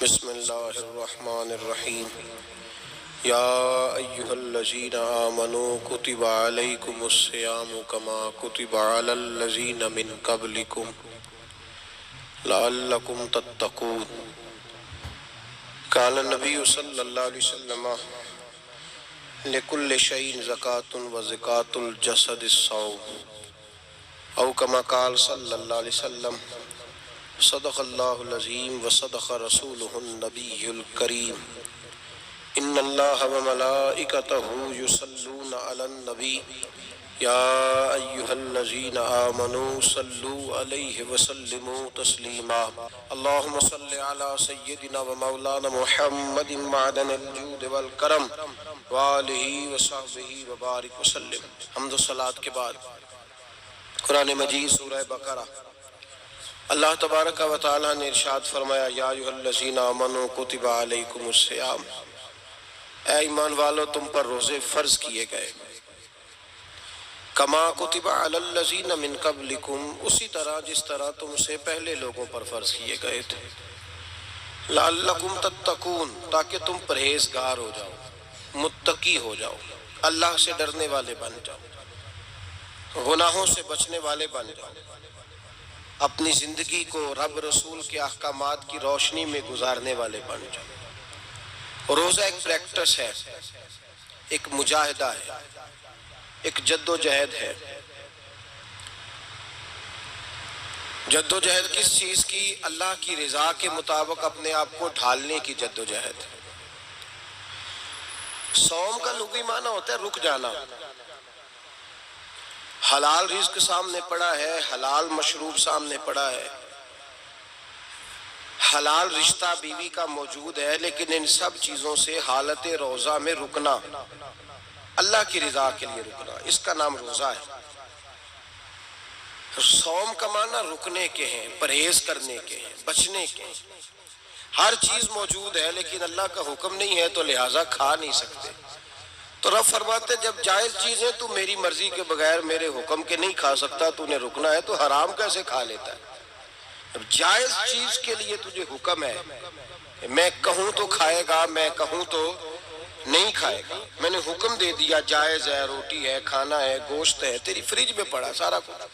بسم اللہ الرحمن الرحیم یا ایہا الذین آمنوا کتب علیکم الصیام کما کتب علی الذین من قبلکم لعلکم تتقون۔ قال النبی صلی اللہ علیہ وسلم لکل شیء زکاۃ وزکاۃ الجسد الصوم، او کما قال صلی اللہ علیہ وسلم صدق اللہ العظیم وصدق رسولہ النبی الکریم۔ ان اللہ وملائکتہ یصلون علی النبی یا ایہا الذین آمنوا صلوا علیہ وسلموا تسلیما۔ اللہم صل علی سیدنا ومولانا محمد معدن الجود والکرم وآلہ وصحبہ وبارک وسلم۔ حمد و صلاۃ کے بعد قرآن مجید سورہ بقرہ، اللہ تبارک و تعالیٰ نے ارشاد فرمایا یا ایھا الذین آمنوا کتب علیکم الصیام، اے ایمان والو تم پر روزے فرض کیے گئے، کما کتب علی الذین من قبلکم، اسی طرح جس طرح تم سے پہلے لوگوں پر فرض کیے گئے تھے، لعلکم تتقون، تاکہ تم پرہیزگار ہو جاؤ، متقی ہو جاؤ، اللہ سے ڈرنے والے بن جاؤ، گناہوں سے بچنے والے بن جاؤ، اپنی زندگی کو رب رسول کے احکامات کی روشنی میں گزارنے والے بن جاؤ۔ روزہ ایک پریکٹس ہے، ایک مجاہدہ ہے، ایک جد و جہد ہے۔ جد و جہد کس چیز کی؟ اللہ کی رضا کے مطابق اپنے آپ کو ڈھالنے کی جد و جہد ہے۔ صوم کا لغوی معنی ہوتا ہے رک جانا۔ حلال رزق سامنے پڑا ہے، حلال مشروب سامنے پڑا ہے، حلال رشتہ بیوی کا موجود ہے، لیکن ان سب چیزوں سے حالت روزہ میں رکنا، اللہ کی رضا کے لیے رکنا، اس کا نام روزہ ہے۔ صوم کا معنی رکنے کے ہیں، پرہیز کرنے کے ہیں، بچنے کے ہیں۔ ہر چیز موجود ہے لیکن اللہ کا حکم نہیں ہے تو لہٰذا کھا نہیں سکتے۔ تو رب فرماتے جب جائز چیزیں تو میری مرضی کے بغیر میرے حکم کے نہیں کھا سکتا، تو نے رکنا ہے تو حرام کیسے کھا لیتا ہے؟ اب جائز چیز کے لیے تجھے حکم ہے، میں کہوں تو کھائے گا، میں کہوں تو نہیں کھائے گا۔ میں نے حکم دے دیا جائز ہے، روٹی ہے، کھانا ہے، گوشت ہے، تیری فریج میں پڑا سارا کچھ،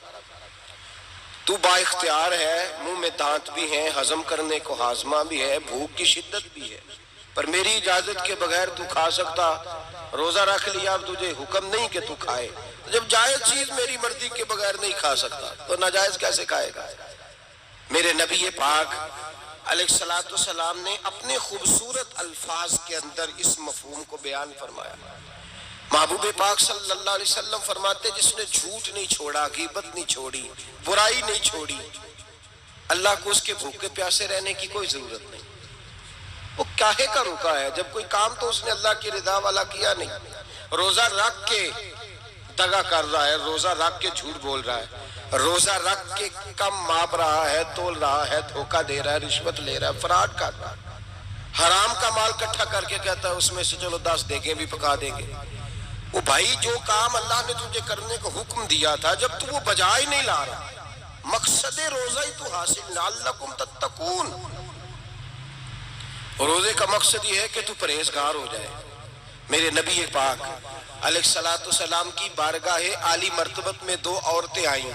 تو با اختیار ہے، منہ میں دانت بھی ہیں، ہضم کرنے کو ہاضمہ بھی ہے، بھوک کی شدت بھی ہے، پر میری اجازت کے بغیر تو کھا سکتا۔ روزہ رکھ لیا، اب تجھے حکم نہیں کہ تو کھائے، جب جائز چیز میری مرضی کے بغیر نہیں کھا سکتا تو ناجائز کیسے کھائے گا؟ میرے نبی پاک علیہ السلام نے اپنے خوبصورت الفاظ کے اندر اس مفہوم کو بیان فرمایا۔ محبوب پاک صلی اللہ علیہ وسلم فرماتے جس نے جھوٹ نہیں چھوڑا، غیبت نہیں چھوڑی، برائی نہیں چھوڑی، اللہ کو اس کے بھوکے پیاسے رہنے کی کوئی ضرورت نہیں۔ وہ کاہے کا رکا ہے؟ جب کوئی کام تو اس نے اللہ کی رضا والا کیا نہیں۔ روزہ رکھ کے دغا کر رہا ہے، روزہ رکھ کے جھوٹ بول رہا ہے، روزہ رکھ کے کم ماپ رہا ہے، تول رہا ہے، دھوکہ دے رہا ہے، رشوت لے رہا ہے، فراڈ کر رہا ہے، حرام کا مال اکٹھا کر کے کہتا ہے اس میں سے چلو 10 دیگیں بھی پکا دیں گے۔ وہ بھائی جو کام اللہ نے تجھے کرنے کو حکم دیا تھا، جب تو وہ بجا ہی نہیں لا رہا، مقصد روزہ ہی تو حاصل، لعلکم تتقون۔ روزے کا مقصد یہ ہے کہ تو پرہیزگار ہو جائے۔ میرے نبی پاک علیہ السلام کی بارگاہ عالی مرتبت میں 2 عورتیں آئیں،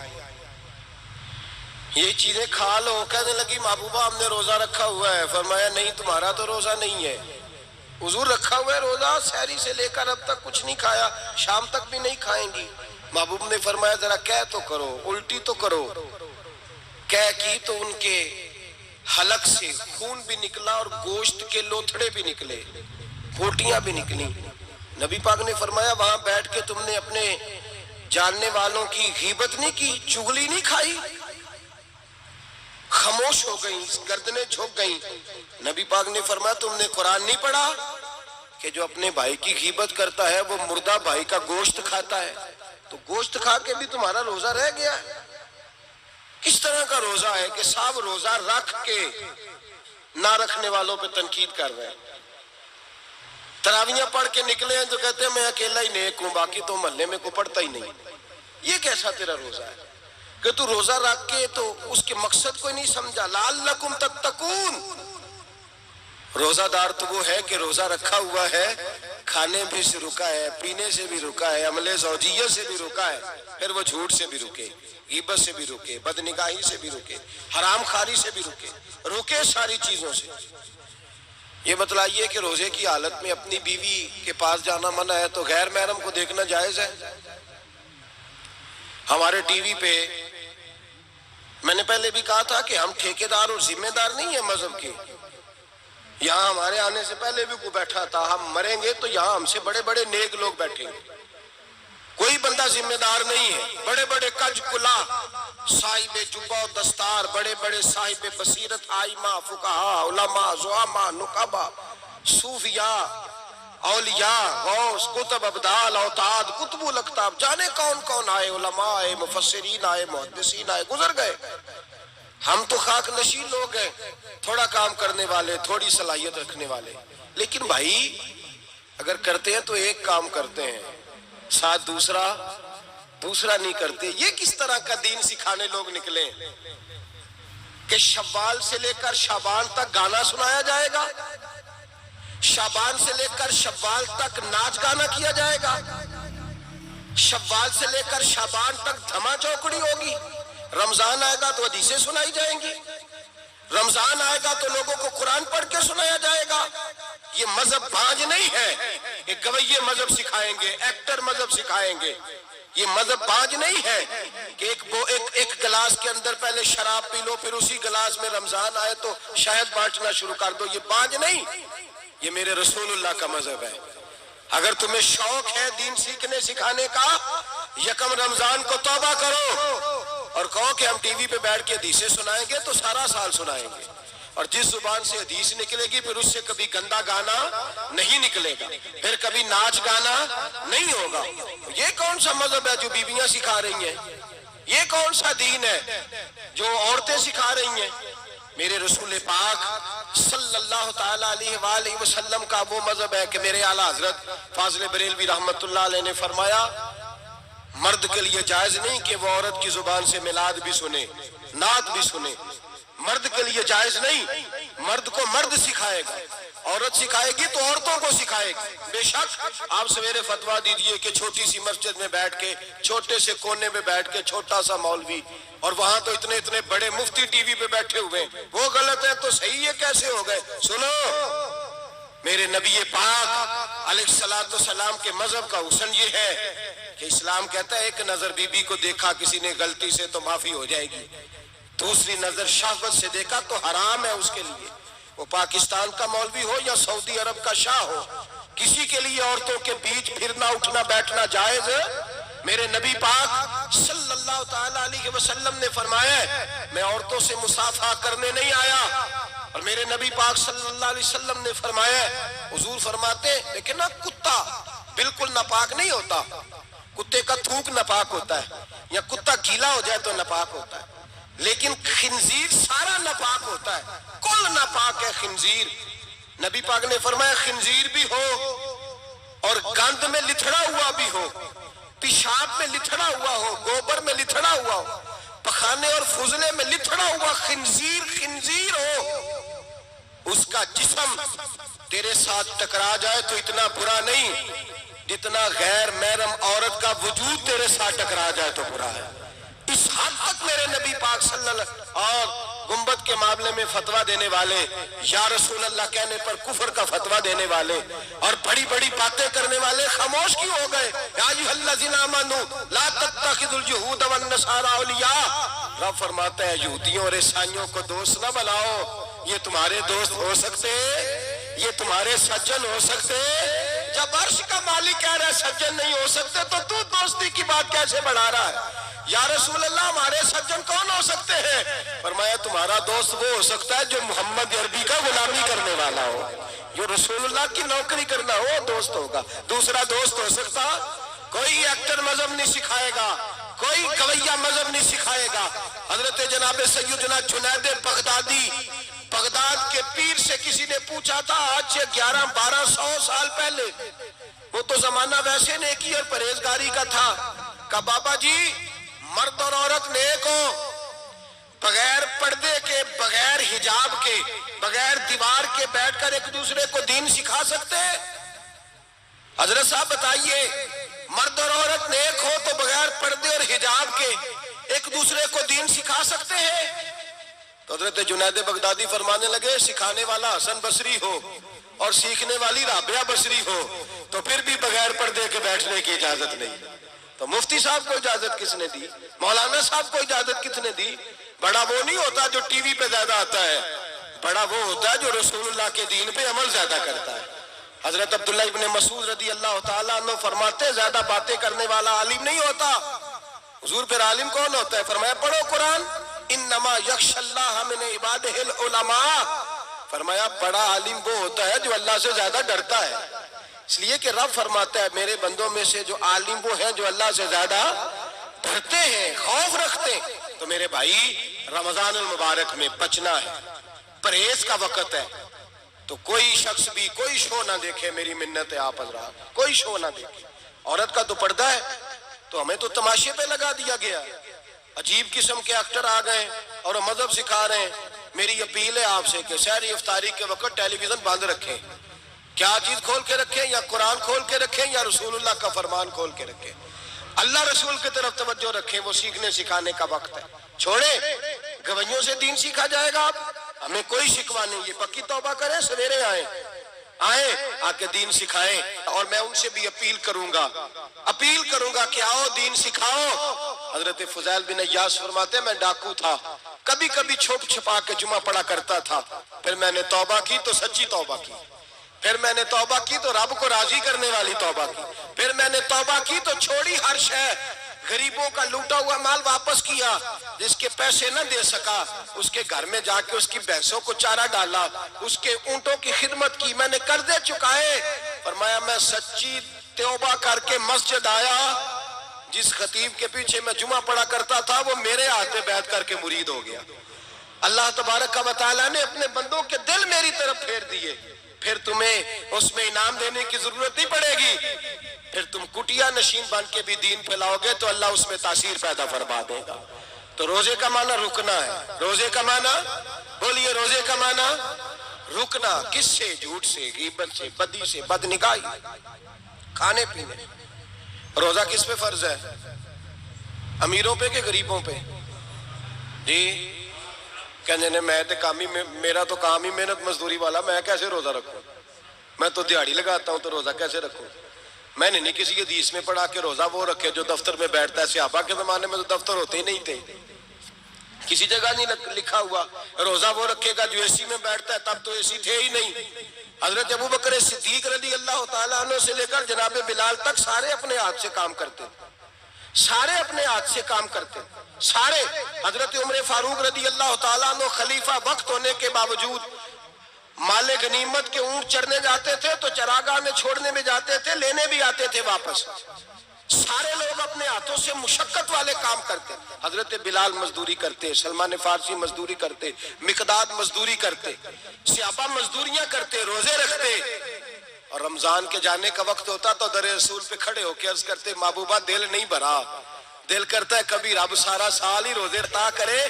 یہ چیزیں کھا لو، کہنے لگی محبوبہ ہم نے روزہ رکھا ہوا ہے۔ فرمایا نہیں تمہارا تو روزہ نہیں ہے، حضور رکھا ہوا ہے روزہ، سحری سے لے کر اب تک کچھ نہیں کھایا، شام تک بھی نہیں کھائیں گی۔ محبوب نے فرمایا ذرا کہہ تو کرو، الٹی تو کرو۔ کہہ کی تو ان کے حلق سے خون بھی نکلا اور گوشت کے لوتھڑے بھی نکلے، پھوٹیاں بھی نکلی۔ نبی پاک نے فرمایا وہاں بیٹھ کے تم نے اپنے جاننے والوں کی غیبت نہیں کی، چغلی نہیں کھائی؟ خاموش ہو گئیں، گردنیں جھک گئیں۔ نبی پاک نے فرمایا تم نے قرآن نہیں پڑھا کہ جو اپنے بھائی کی غیبت کرتا ہے وہ مردہ بھائی کا گوشت کھاتا ہے؟ تو گوشت کھا کے بھی تمہارا روزہ رہ گیا ہے۔ کس طرح کا روزہ ہے کہ صاحب روزہ رکھ کے نہ رکھنے والوں پہ تنقید کر رہے ہیں، تراویحاں پڑھ کے نکلے ہیں تو کہتے ہیں میں اکیلا ہی نیک ہوں، باقی تو محلے میں کوئی پڑھتا ہی نہیں۔ یہ کیسا تیرا روزہ ہے کہ تو روزہ رکھ کے تو اس کے مقصد کو نہیں سمجھا؟ لعلکم تتقون، روزہ دار تو وہ ہے کہ روزہ رکھا ہوا ہے، کھانے بھی سے رکا ہے، پینے سے بھی رکا ہے، عمل زوجیہ سے بھی رکا ہے، پھر وہ جھوٹ سے بھی رکے، غیبت سے بھی رکے، بدنگاہی سے بھی رکے، حرام خواری سے بھی رکے ساری چیزوں سے۔ یہ بتلائیے کہ روزے کی حالت میں اپنی بیوی کے پاس جانا منع ہے تو غیر محرم کو دیکھنا جائز ہے؟ ہمارے ٹی وی پہ میں نے پہلے بھی کہا تھا کہ ہم ٹھیکیدار اور ذمہ دار نہیں ہیں مذہب کے۔ یہاں ہمارے آنے سے پہلے بھی کوئی بیٹھا تھا، ہم مریں گے تو یہاں ہم سے بڑے بڑے نیک لوگ بیٹھیں گے، کوئی بندہ ذمہ دار نہیں ہے۔ بڑے بڑے کج کلا، صاحب جبہ و دستار، بڑے بڑے صاحب بصیرت، آئمہ، فقہاء، علماء، زعماء، نقباء، صوفیاء، اولیاء، غوث، کتب، ابدال، اوتاد، کتب الاقطاب، جانے کون کون آئے، علماء آئے، مفسرین آئے، محدثین آئے، گزر گئے۔ ہم تو خاک نشین لوگ ہیں، تھوڑا کام کرنے والے، تھوڑی صلاحیت رکھنے والے۔ لیکن بھائی اگر کرتے ہیں تو ایک کام کرتے ہیں، ساتھ دوسرا نہیں کرتے۔ یہ کس طرح کا دین سکھانے لوگ نکلے کہ شوال سے لے کر شعبان تک گانا سنایا جائے گا، شعبان سے لے کر شوال تک ناچ گانا کیا جائے گا، شوال سے لے کر شعبان تک دھما چوکڑی ہوگی، رمضان آئے گا تو حدیثیں سنائی جائیں گی، رمضان آئے گا تو لوگوں کو قرآن پڑھ کے سنایا جائے گا۔ یہ مذہب بانج نہیں ہے، ایک گویے مذہب سکھائیں گے، ایکٹر مذہب سکھائیں گے۔ یہ مذہب بانج نہیں ہے کہ ایک گلاس کے اندر پہلے شراب پی لو، پھر اسی گلاس میں رمضان آئے تو شہد بانٹنا شروع کر دو۔ یہ بانج نہیں، یہ میرے رسول اللہ کا مذہب ہے۔ اگر تمہیں شوق ہے دین سیکھنے سکھانے کا، یکم رمضان کو توبہ کرو اور کہو کہ ہم ٹی وی پہ بیٹھ کے حدیثیں سنائیں گے تو سارا سال سنائیں گے، اور جس زبان سے حدیث نکلے گی پھر اس سے کبھی گندا گانا نہیں نکلے گا، پھر کبھی ناچ گانا نہیں ہوگا۔ یہ کون سا مذہب ہے جو بیویاں سکھا رہی ہیں؟ یہ کون سا دین ہے جو عورتیں سکھا رہی ہیں؟ میرے رسول پاک صلی اللہ تعالیٰ علیہ وآلہ وسلم کا وہ مذہب ہے کہ میرے اعلیٰ حضرت فاضل بریلوی رحمت اللہ علیہ نے فرمایا، مرد کے لیے جائز نہیں کہ وہ عورت کی زبان سے میلاد بھی سنے، نعت بھی سنے۔ مرد کے لیے جائز نہیں، مرد کو مرد سکھائے گا، عورت سکھائے گی تو عورتوں کو سکھائے گی۔ بے شک آپ سویرے فتویٰ دیجئے کہ چھوٹی سی مسجد میں بیٹھ کے، چھوٹے سے کونے میں بیٹھ کے چھوٹا سا مولوی، اور وہاں تو اتنے بڑے مفتی ٹی وی پہ بیٹھے ہوئے، وہ غلط ہے تو صحیح ہے کیسے ہو گئے؟ سنو، میرے نبی پاک علیہ السلام کے مذہب کا حسن یہ ہے کہ اسلام کہتا ہے ایک نظر بی بی کو دیکھا کسی نے غلطی سے تو معافی ہو جائے گی، دوسری نظر شہوت سے دیکھا تو حرام ہے اس کے لیے، وہ پاکستان کا مولوی ہو یا سعودی عرب کا شاہ ہو، کسی کے لیے عورتوں کے بیچ پھرنا اٹھنا بیٹھنا جائز ہے۔ میرے نبی پاک صلی اللہ تعالیٰ علیہ وسلم نے فرمایا ہے میں عورتوں سے مصافحہ کرنے نہیں آیا، اور میرے نبی پاک صلی اللہ علیہ وسلم نے فرمایا ہے، حضور فرماتے ہیں لیکن نا کتا بالکل ناپاک نہیں ہوتا، کتے کا تھوک ناپاک ہوتا ہے، یا کتا گیلا ہو جائے تو ناپاک ہوتا ہے، لیکن خنزیر سارا ناپاک ہوتا ہے، کل ناپاک ہے خنزیر۔ نبی پاک نے فرمایا خنزیر بھی ہو اور گند میں لتھڑا ہوا بھی ہو، پیشاب میں لتھڑا ہوا ہو، گوبر میں لتھڑا ہوا ہو، پخانے اور فضلے میں لتھڑا ہوا خنزیر ہو، اس کا جسم تیرے ساتھ ٹکرا جائے تو اتنا برا نہیں جتنا غیر محرم عورت کا وجود تیرے ساتھ ٹکرا جائے تو برا ہے۔ اس حد تک میرے نبی پاک صلی اللہ علیہ وسلم، اور گنبد کے معاملے میں فتویٰ دینے والے، یا رسول اللہ کہنے پر کفر کا فتویٰ دینے والے اور بڑی بڑی باتیں کرنے والے خاموش کیوں ہو گئے؟ یا ایھا الذین آمنوا لا تتخذوا اليہود والنصارى اولیاء، رب فرماتا ہے یہودیوں اور عیسائیوں کو دوست نہ بناؤ، یہ تمہارے دوست ہو سکتے، یہ تمہارے سجن ہو سکتے؟ جب عرش کا مالک کہہ رہا ہے سجن نہیں ہو سکتے تو دوستی کی بات کیسے بڑھا رہا ہے؟ یا رسول اللہ ہمارے سجن کون ہو سکتے ہیں؟ فرمایا تمہارا دوست وہ ہو سکتا ہے جو محمد عربی کا غلامی کرنے والا ہو، جو رسول اللہ کی نوکری کرنا ہو دوست ہوگا۔ دوسرا دوست ہو سکتا؟ کوئی ایکٹر مذہب نہیں سکھائے گا، کوئی گویہ مذہب نہیں سکھائے گا۔ حضرت جناب سیدنا جنید بغدادی، بغداد کے پیر سے کسی نے پوچھا تھا آج سے 1100-1200 سال پہلے، وہ تو زمانہ ویسے نیکی اور پرہیزگاری کا تھا، کہا بابا جی مرد اور عورت نیک ہو، بغیر پردے کے، بغیر حجاب کے، بغیر دیوار کے بیٹھ کر ایک دوسرے کو دین سکھا سکتے ہیں؟ حضرت صاحب بتائیے، مرد اور عورت نیک ہو تو بغیر پردے اور حجاب کے ایک دوسرے کو دین سکھا سکتے ہیں؟ تو حضرت جنید بغدادی فرمانے لگے سکھانے والا حسن بصری ہو اور سیکھنے والی رابعہ بصری ہو تو پھر بھی بغیر پردے کے بیٹھنے کی اجازت نہیں۔ تو مفتی صاحب کو اجازت کس نے دی؟ مولانا صاحب کو اجازت کس نے دی؟ بڑا وہ نہیں ہوتا جو ٹی وی پہ زیادہ آتا ہے، بڑا وہ ہوتا ہے جو رسول اللہ کے دین پہ عمل زیادہ کرتا ہے۔ حضرت عبداللہ ابن مسعود رضی اللہ تعالیٰ عنہ فرماتے زیادہ باتیں کرنے والا عالم نہیں ہوتا۔ حضور پھر عالم کون ہوتا ہے؟ فرمایا پڑھو قرآن، انما یخشی اللہ من عبادہ العلماء۔ فرمایا بڑا عالم وہ ہوتا ہے جو اللہ سے زیادہ ڈرتا ہے، اس لیے کہ رب فرماتا ہے میرے بندوں میں سے جو عالم وہ ہیں جو اللہ سے زیادہ ڈرتے ہیں، خوف رکھتے ہیں۔ تو میرے بھائی رمضان المبارک میں بچنا ہے، پرہیز کا وقت ہے، تو کوئی شخص بھی کوئی شو نہ دیکھے، میری منت ہے آپ حضرات، کوئی شو نہ دیکھے۔ عورت کا تو پردہ ہے تو ہمیں تو تماشے پہ لگا دیا گیا، عجیب قسم کے ایکٹر آ گئے اور مذہب سکھا رہے ہیں۔ میری اپیل ہے آپ سے کہ سحری افطاری کے وقت ٹیلی ویژن بند رکھیں، کیا چیز کھول کے رکھیں؟ یا قرآن کھول کے رکھیں یا رسول اللہ کا فرمان کھول کے رکھیں، اللہ رسول کی طرف توجہ رکھیں، وہ سیکھنے سکھانے کا وقت ہے۔ چھوڑیں گویوں سے دین سیکھا جائے گا، ہمیں کوئی شکوہ نہیں، یہ پکی توبہ کریں، سویرے آئیں آ کے دین سکھائیں۔ اور میں ان سے بھی اپیل کروں گا کہ آؤ دین سکھاؤ۔ حضرت فضیل بن عیاض فرماتے ہیں میں ڈاکو تھا، کبھی کبھی چھپ چھپا کے جمعہ پڑھا کرتا تھا، پھر میں نے توبہ کی تو سچی توبہ کی، پھر میں نے توبہ کی تو رب کو راضی کرنے والی توبہ کی، پھر میں نے توبہ کی تو چھوڑی ہر شے، غریبوں کا لوٹا ہوا مال واپس کیا، جس کے پیسے نہ دے سکا اس کے گھر میں جا کے اس کی بھینسوں کو چارہ ڈالا، اس کے اونٹوں کی خدمت کی، میں نے قرضے چکائے۔ فرمایا میں سچی توبہ کر کے مسجد آیا، جس خطیب کے پیچھے میں جمعہ پڑھا کرتا تھا وہ میرے ہاتھ بیعت کر کے مرید ہو گیا۔ اللہ تبارک و تعالیٰ نے اپنے بندوں کے دل میری طرف پھیر دیے، پھر تمہیں اس میں انعام دینے کی ضرورت نہیں پڑے گی، پھر تم کٹیا نشین بن کے بھی دین پھیلاؤ گے تو اللہ اس میں تاثیر پیدا فرما دے گا۔ تو روزے کا معنی رکنا ہے، روزے کا معنی بولیے، روزے کا معنی رکنا، کس سے؟ جھوٹ سے، غیبت سے، بدی سے، بدنگاہی، کھانے پینے۔ روزہ کس پہ فرض ہے؟ امیروں پہ کہ غریبوں پہ؟ جی کہنے میں تو میرا تو کام ہی محنت مزدوری والا، میں کیسے روزہ رکھوں؟ میں تو دیہڑی لگاتا ہوں تو روزہ کیسے رکھوں؟ میں نے نہیں کسی حدیث میں پڑھا کہ روزہ وہ رکھے جو دفتر میں بیٹھتا ہے۔ صحابہ کے زمانے میں تو دفتر ہوتے ہی نہیں تھے، کسی جگہ نہیں لکھا ہوا روزہ وہ رکھے گا جو اے سی میں بیٹھتا ہے، تب تو اے سی تھے ہی نہیں۔ حضرت ابوبکر صدیق رضی اللہ تعالیٰ عنہ سے لے کر جناب بلال تک سارے اپنے ہاتھ سے کام کرتے، سارے اپنے ہاتھ سے کام کرتے، سارے۔ حضرت عمر فاروق رضی اللہ تعالیٰ عنہ خلیفہ وقت ہونے کے باوجود مال غنیمت کے اونٹ چرنے جاتے تھے تو چراگاہ میں چھوڑنے میں جاتے تھے، لینے بھی آتے تھے واپس۔ سارے لوگ اپنے ہاتھوں سے مشقت والے کام کرتے، حضرت بلال مزدوری کرتے، سلمان فارسی مزدوری کرتے، مقداد مزدوری کرتے، صحابہ مزدوریاں کرتے، روزے رکھتے، اور رمضان کے جانے کا وقت ہوتا تو در رسول پہ کھڑے ہو کے عرض کرتے محبوبہ دل نہیں بھرا، دل کرتا ہے کبھی رب سارا سال ہی روزے عطا کرے،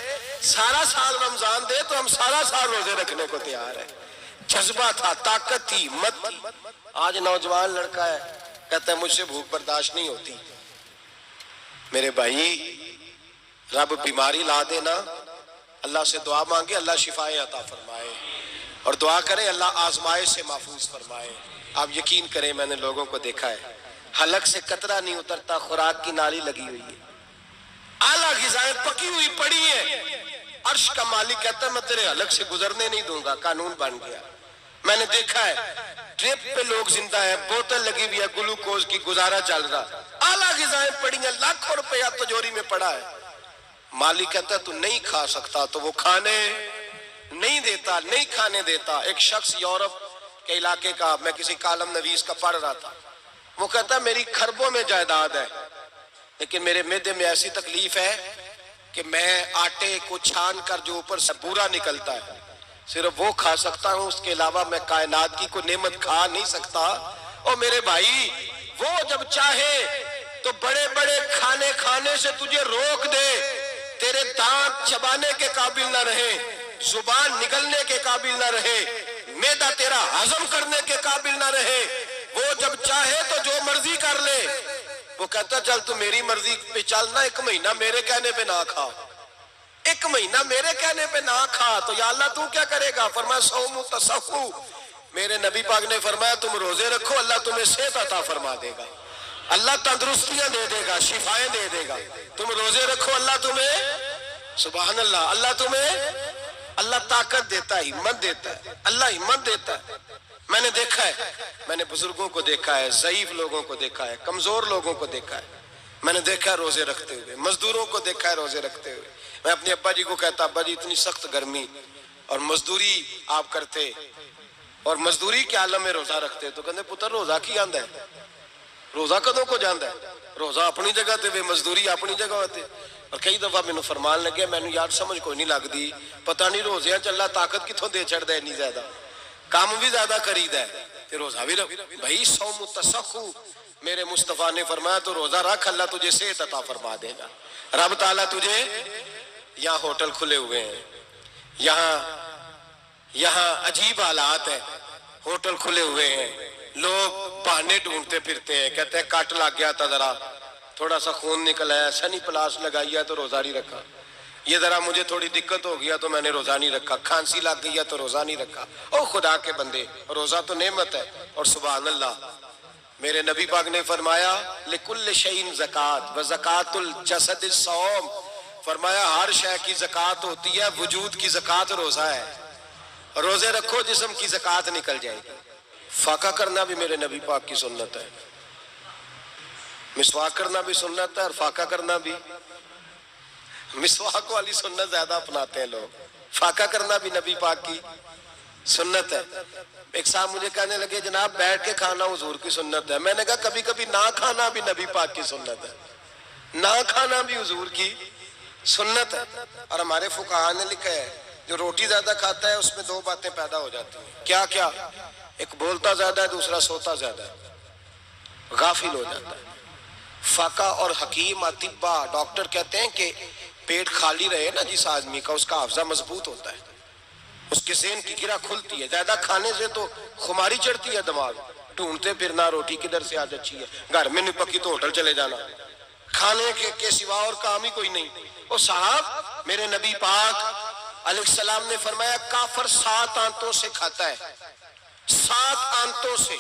سارا سال رمضان دے تو ہم سارا سال روزے رکھنے کو تیار ہیں۔ جذبہ تھا، طاقت تھی، ہمت تھی۔ آج نوجوان لڑکا ہے کہتا ہے مجھ سے بھوک برداشت نہیں ہوتی۔ میرے بھائی رب بیماری لا دینا، اللہ سے دعا مانگے اللہ شفائے عطا فرمائے، اور دعا کریں اللہ آزمائش سے محفوظ فرمائے۔ آپ یقین کریں میں نے لوگوں کو دیکھا ہے حلق سے قطرہ نہیں اترتا، خوراک کی نالی لگی ہوئی ہے، اعلیٰ غذائیں پکی ہوئی پڑی ہیں، عرش کا مالک کہتا ہے میں تیرے حلق سے گزرنے نہیں دوں گا، قانون بن گیا۔ میں نے دیکھا ہے ڈرپ پہ لوگ زندہ ہیں، بوتل لگی ہوئی ہے، گلوکوز کی، گزارا چل رہا، اعلیٰ غذائیں پڑی ہیں، لاکھوں روپیہ تجوری میں پڑا ہے۔ مالک کہتا ہے تو نہیں کھا سکتا تو وہ کھانے نہیں دیتا، نہیں کھانے دیتا۔ ایک شخص یورپ کے علاقے کا، میں کسی کالم نویس کا پڑھ رہا تھا، وہ کہتا ہے میری خربوں میں جائیداد ہے لیکن میرے معدے میں ایسی تکلیف ہے کہ میں آٹے کو چھان کر جو اوپر سے بورا نکلتا ہے صرف وہ کھا سکتا ہوں، اس کے علاوہ میں کائنات کی کوئی نعمت کھا نہیں سکتا۔ اور میرے بھائی وہ جب چاہے تو بڑے بڑے کھانے کھانے سے تجھے روک دے، تیرے دانت چبانے کے قابل نہ رہے، زبان نگلنے کے قابل نہ رہے، معدہ تیرا ہضم کرنے کے قابل نہ رہے، وہ جب چاہے تو جو مرضی کر لے۔ وہ کہتا چل تو میری مرضی پہ چلنا، 1 مہینہ میرے کہنے پہ نہ کھا، 1 مہینہ میرے کہنے پہ نہ کھا، تو یا اللہ تو کیا کرے گا؟ فرمایا صوم تصحو، میرے نبی پاک نے فرمایا تم روزے رکھو، اللہ تمہیں صحت عطا فرما دے گا، اللہ تندرستیاں دے دے گا، شفائیں دے دے گا۔ تم روزے رکھو، اللہ تمہیں، سبحان اللہ، اللہ تمہیں، اللہ طاقت دیتا ہے، ہمت دیتا ہے، اللہ ہمت دیتا ہے۔ میں نے دیکھا ہے، میں نے بزرگوں کو دیکھا ہے، ضعیف لوگوں کو دیکھا ہے، کمزور لوگوں کو دیکھا ہے، میں نے دیکھا ہے روزے رکھتے ہوئے، مزدوروں کو دیکھا ہے روزے رکھتے ہوئے۔ میں اپنے ابا جی کو کہتا ابا جی اتنی سخت گرمی اور مزدوری آپ کرتے اور مزدوری کے عالم میں روزہ رکھتے، تو کہتے پتر روزہ کی آندا ہے، روزہ کدوں کو جاندا ہے، روزہ اپنی جگہ تے مزدوری اپنی جگہ ہوتے۔ اور کئی دفعہ میں فرمان لگے میں یار سمجھ کوئی نہیں لگتی، پتہ نہیں روزیاں چ اللہ طاقت کتوں دے چڑھتا ہے، اتنی زیادہ کام بھی زیادہ کریدا ہے تے روزہ بھی رکھ بھائی صوم تصحو، میرے مصطفیٰ نے فرمایا تو روزہ رکھ، اللہ تجھے صحت عطا فرما دے گا۔ رب تعالیٰ تجھے، یہاں ہوٹل کھلے ہوئے ہیں، یہاں عجیب حالات ہیں، ہوٹل کھلے ہوئے ہیں، لوگ بہانے ڈھونڈتے پھرتے ہیں، کہتے ہیں کٹ لگ گیا تھا ذرا، تھوڑا سا خون نکل آیا، سنی پلاس لگائی ہے تو روزہ نہیں رکھا، یہ ذرا مجھے تھوڑی دقت ہو گیا تو میں نے روزہ نہیں رکھا، کھانسی لگ گئی ہے تو روزہ نہیں رکھا۔ او خدا کے بندے، روزہ تو نعمت ہے۔ اور سبحان اللہ، میرے نبی پاک نے فرمایا لِكُلِّ شَيْءٍ زَكَاةٌ وَزَكَاةُ الْجَسَدِ الصَّوْمُ، فرمایا ہر شے کی زکوٰۃ ہوتی ہے، وجود کی زکوٰۃ روزہ ہے، روزے رکھو جسم کی زکوٰۃ نکل جائے گی۔ فاقہ کرنا بھی میرے نبی پاک کی سنت ہے، مسواک کرنا بھی سنت ہے، اور فاقہ کرنا بھی، مسواک والی سنت زیادہ اپناتے ہیں لوگ، فاقہ کرنا بھی نبی پاک کی سنت ہے۔ ایک صاحب مجھے کہنے لگے جناب بیٹھ کے کھانا حضور کی سنت ہے، میں نے کہا کبھی کبھی نہ کھانا بھی نبی پاک کی سنت ہے، نہ کھانا بھی حضور کی سنت ہے۔ اور ہمارے فقہاء نے لکھا ہے جو روٹی زیادہ کھاتا ہے اس میں 2 باتیں پیدا ہو جاتی ہیں، کیا کیا؟ ایک بولتا زیادہ ہے، دوسرا سوتا زیادہ ہے، غافل ہو جاتا ہے۔ فقہ اور حکیم اطباء ڈاکٹر کہتے ہیں کہ پیٹ خالی رہے نا جس آدمی کا، اس کا حافظہ مضبوط ہوتا ہے، اس کے ذہن کی گرہ کھلتی ہے۔ زیادہ کھانے سے تو خماری چڑھتی ہے، دماغ ڈھونڈتے پھرنا روٹی کدھر سے آج اچھی ہے، گھر میں نہیں پکی تو ہوٹل چلے جانا، کھانے کے سوا اور کام ہی کوئی نہیں۔ وہ صاحب میرے نبی پاک علیہ السلام نے فرمایا کافر 7 آنتوں سے کھاتا ہے، 7 آنتوں سے،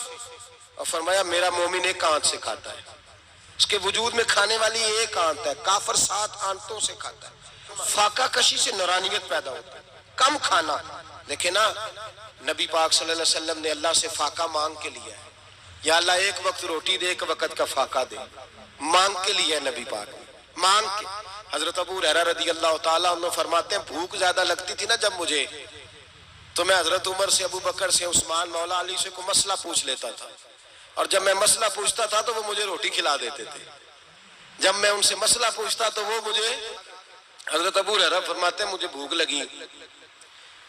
اور فرمایا میرا مومن 1 آنت سے کھاتا ہے، اس کے وجود میں کھانے والی 1 آنت ہے، کافر 7 آنتوں سے کھاتا ہے۔ فاقہ کشی سے نورانیت پیدا ہوتا ہے، کم کھانا۔ دیکھیں نا نبی پاک صلی اللہ علیہ وسلم نے اللہ سے فاقہ مانگ کے لیا ہے، یا اللہ 1 وقت روٹی دے، 1 وقت کا فاقہ دے، مانگ کے لیا ہے نبی پاک نے، مانگ کے۔ حضرت ابو ہریرہ رضی اللہ تعالیٰ عنہ فرماتے ہیں بھوک زیادہ لگتی تھی نا جب مجھے، تو میں حضرت عمر سے، ابو بکر سے، عثمان، مولا علی سے کوئی مسئلہ پوچھ لیتا تھا، اور جب میں مسئلہ پوچھتا تھا تو وہ مجھے روٹی کھلا دیتے تھے، جب میں ان سے مسئلہ پوچھتا تو وہ مجھے، حضرت ابو ہریرہ فرماتے ہیں مجھے بھوک لگی،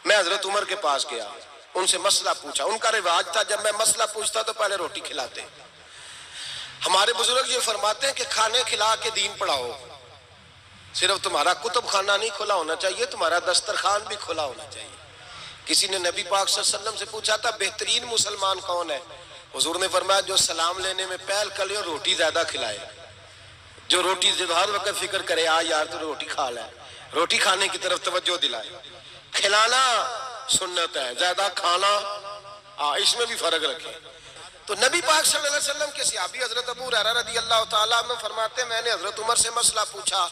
میں حضرت عمر کے پاس گیا، ان سے مسئلہ پوچھا، ان کا رواج تھا جب میں مسئلہ پوچھتا تو پہلے روٹی کھلاتے۔ ہمارے بزرگ یہ فرماتے ہیں کہ کھانے کھلا کے دین پڑھاؤ، صرف تمہارا کتب خانہ نہیں کھلا ہونا چاہیے، تمہارا دسترخوان بھی کھلا ہونا چاہیے۔ کسی نے نبی پاک صلی اللہ علیہ وسلم سے پوچھا تھا بہترین مسلمان کون ہے؟ حضور نے فرمایا جو سلام لینے میں پہل کرے اور روٹی زیادہ کھلائے، جو روٹی ہر وقت فکر کرے آ یار تو روٹی کھا لے، روٹی کھانے کی طرف توجہ دلائے۔ کھلانا سنت ہے، زیادہ کھانا اس میں بھی فرق رکھے۔ تو نبی پاک صلی اللہ علیہ وسلم کے صحابی حضرت ابو ہریرہ رضی اللہ تعالیٰ عنہ فرماتے ہیں میں نے حضرت عمر سے مسئلہ پوچھا،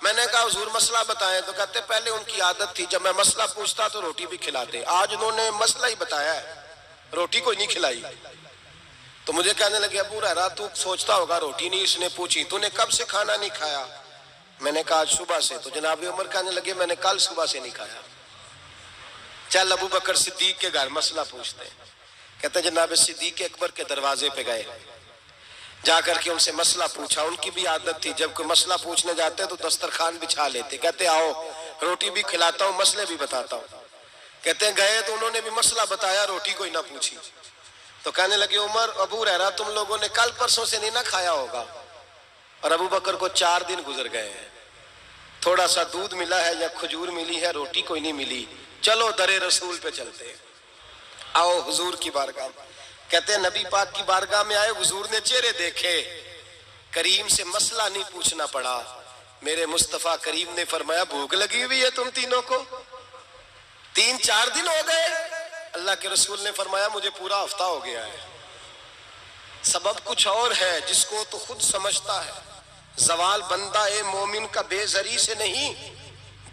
میں نے کہا حضور مسئلہ بتائیں، تو کہتے پہلے ان کی عادت تھی جب میں مسئلہ پوچھتا تو روٹی بھی کھلاتے، آج انہوں نے مسئلہ ہی بتایا ہے، روٹی کوئی نہیں کھلائی۔ تو مجھے کہنے لگے ابو ہریرہ تو سوچتا ہوگا روٹی نہیں اس نے پوچھی، تو نے کب سے کھانا نہیں کھایا؟ میں نے کہا آج صبح سے۔ تو جناب عمر کہنے لگے میں نے کل صبح سے نہیں کھایا۔ چل ابو بکر صدیق کے گھر مسئلہ پوچھتے ہیں، کہتے ہیں جناب صدیق اکبر کے دروازے پہ گئے، جا کر کے ان سے مسئلہ پوچھا۔ ان کی بھی عادت تھی جب کوئی مسئلہ پوچھنے جاتے تو دسترخوان بچھا لیتے، کہتے آؤ روٹی بھی کھلاتا ہوں مسئلے بھی بتاتا ہوں۔ کہتے ہیں گئے تو انہوں نے بھی مسئلہ بتایا، روٹی کوئی نہ پوچھی۔ تو کہنے لگے عمر ابو ہریرہ تم لوگوں نے کل پرسوں سے نہیں نہ کھایا ہوگا، اور ابو بکر کو 4 دن گزر گئے ہیں، تھوڑا سا دودھ ملا ہے یا کھجور ملی ہے، روٹی کوئی نہیں ملی، چلو در رسول پہ چلتے ہیں، آؤ حضور کی بارگاہ میں۔ کہتے ہیں نبی پاک کی بارگاہ میں آئے، حضور نے چہرے دیکھے، کریم سے مسئلہ نہیں پوچھنا پڑا۔ میرے مصطفیٰ کریم نے فرمایا بھوک لگی ہوئی ہے تم تینوں کو؟ 3-4 دن ہو گئے؟ اللہ کے رسول نے فرمایا مجھے پورا ہفتہ ہو گیا ہے۔ سبب کچھ اور ہے جس کو تو خود سمجھتا ہے۔ زوال بندہ مومن کا بے زری سے نہیں،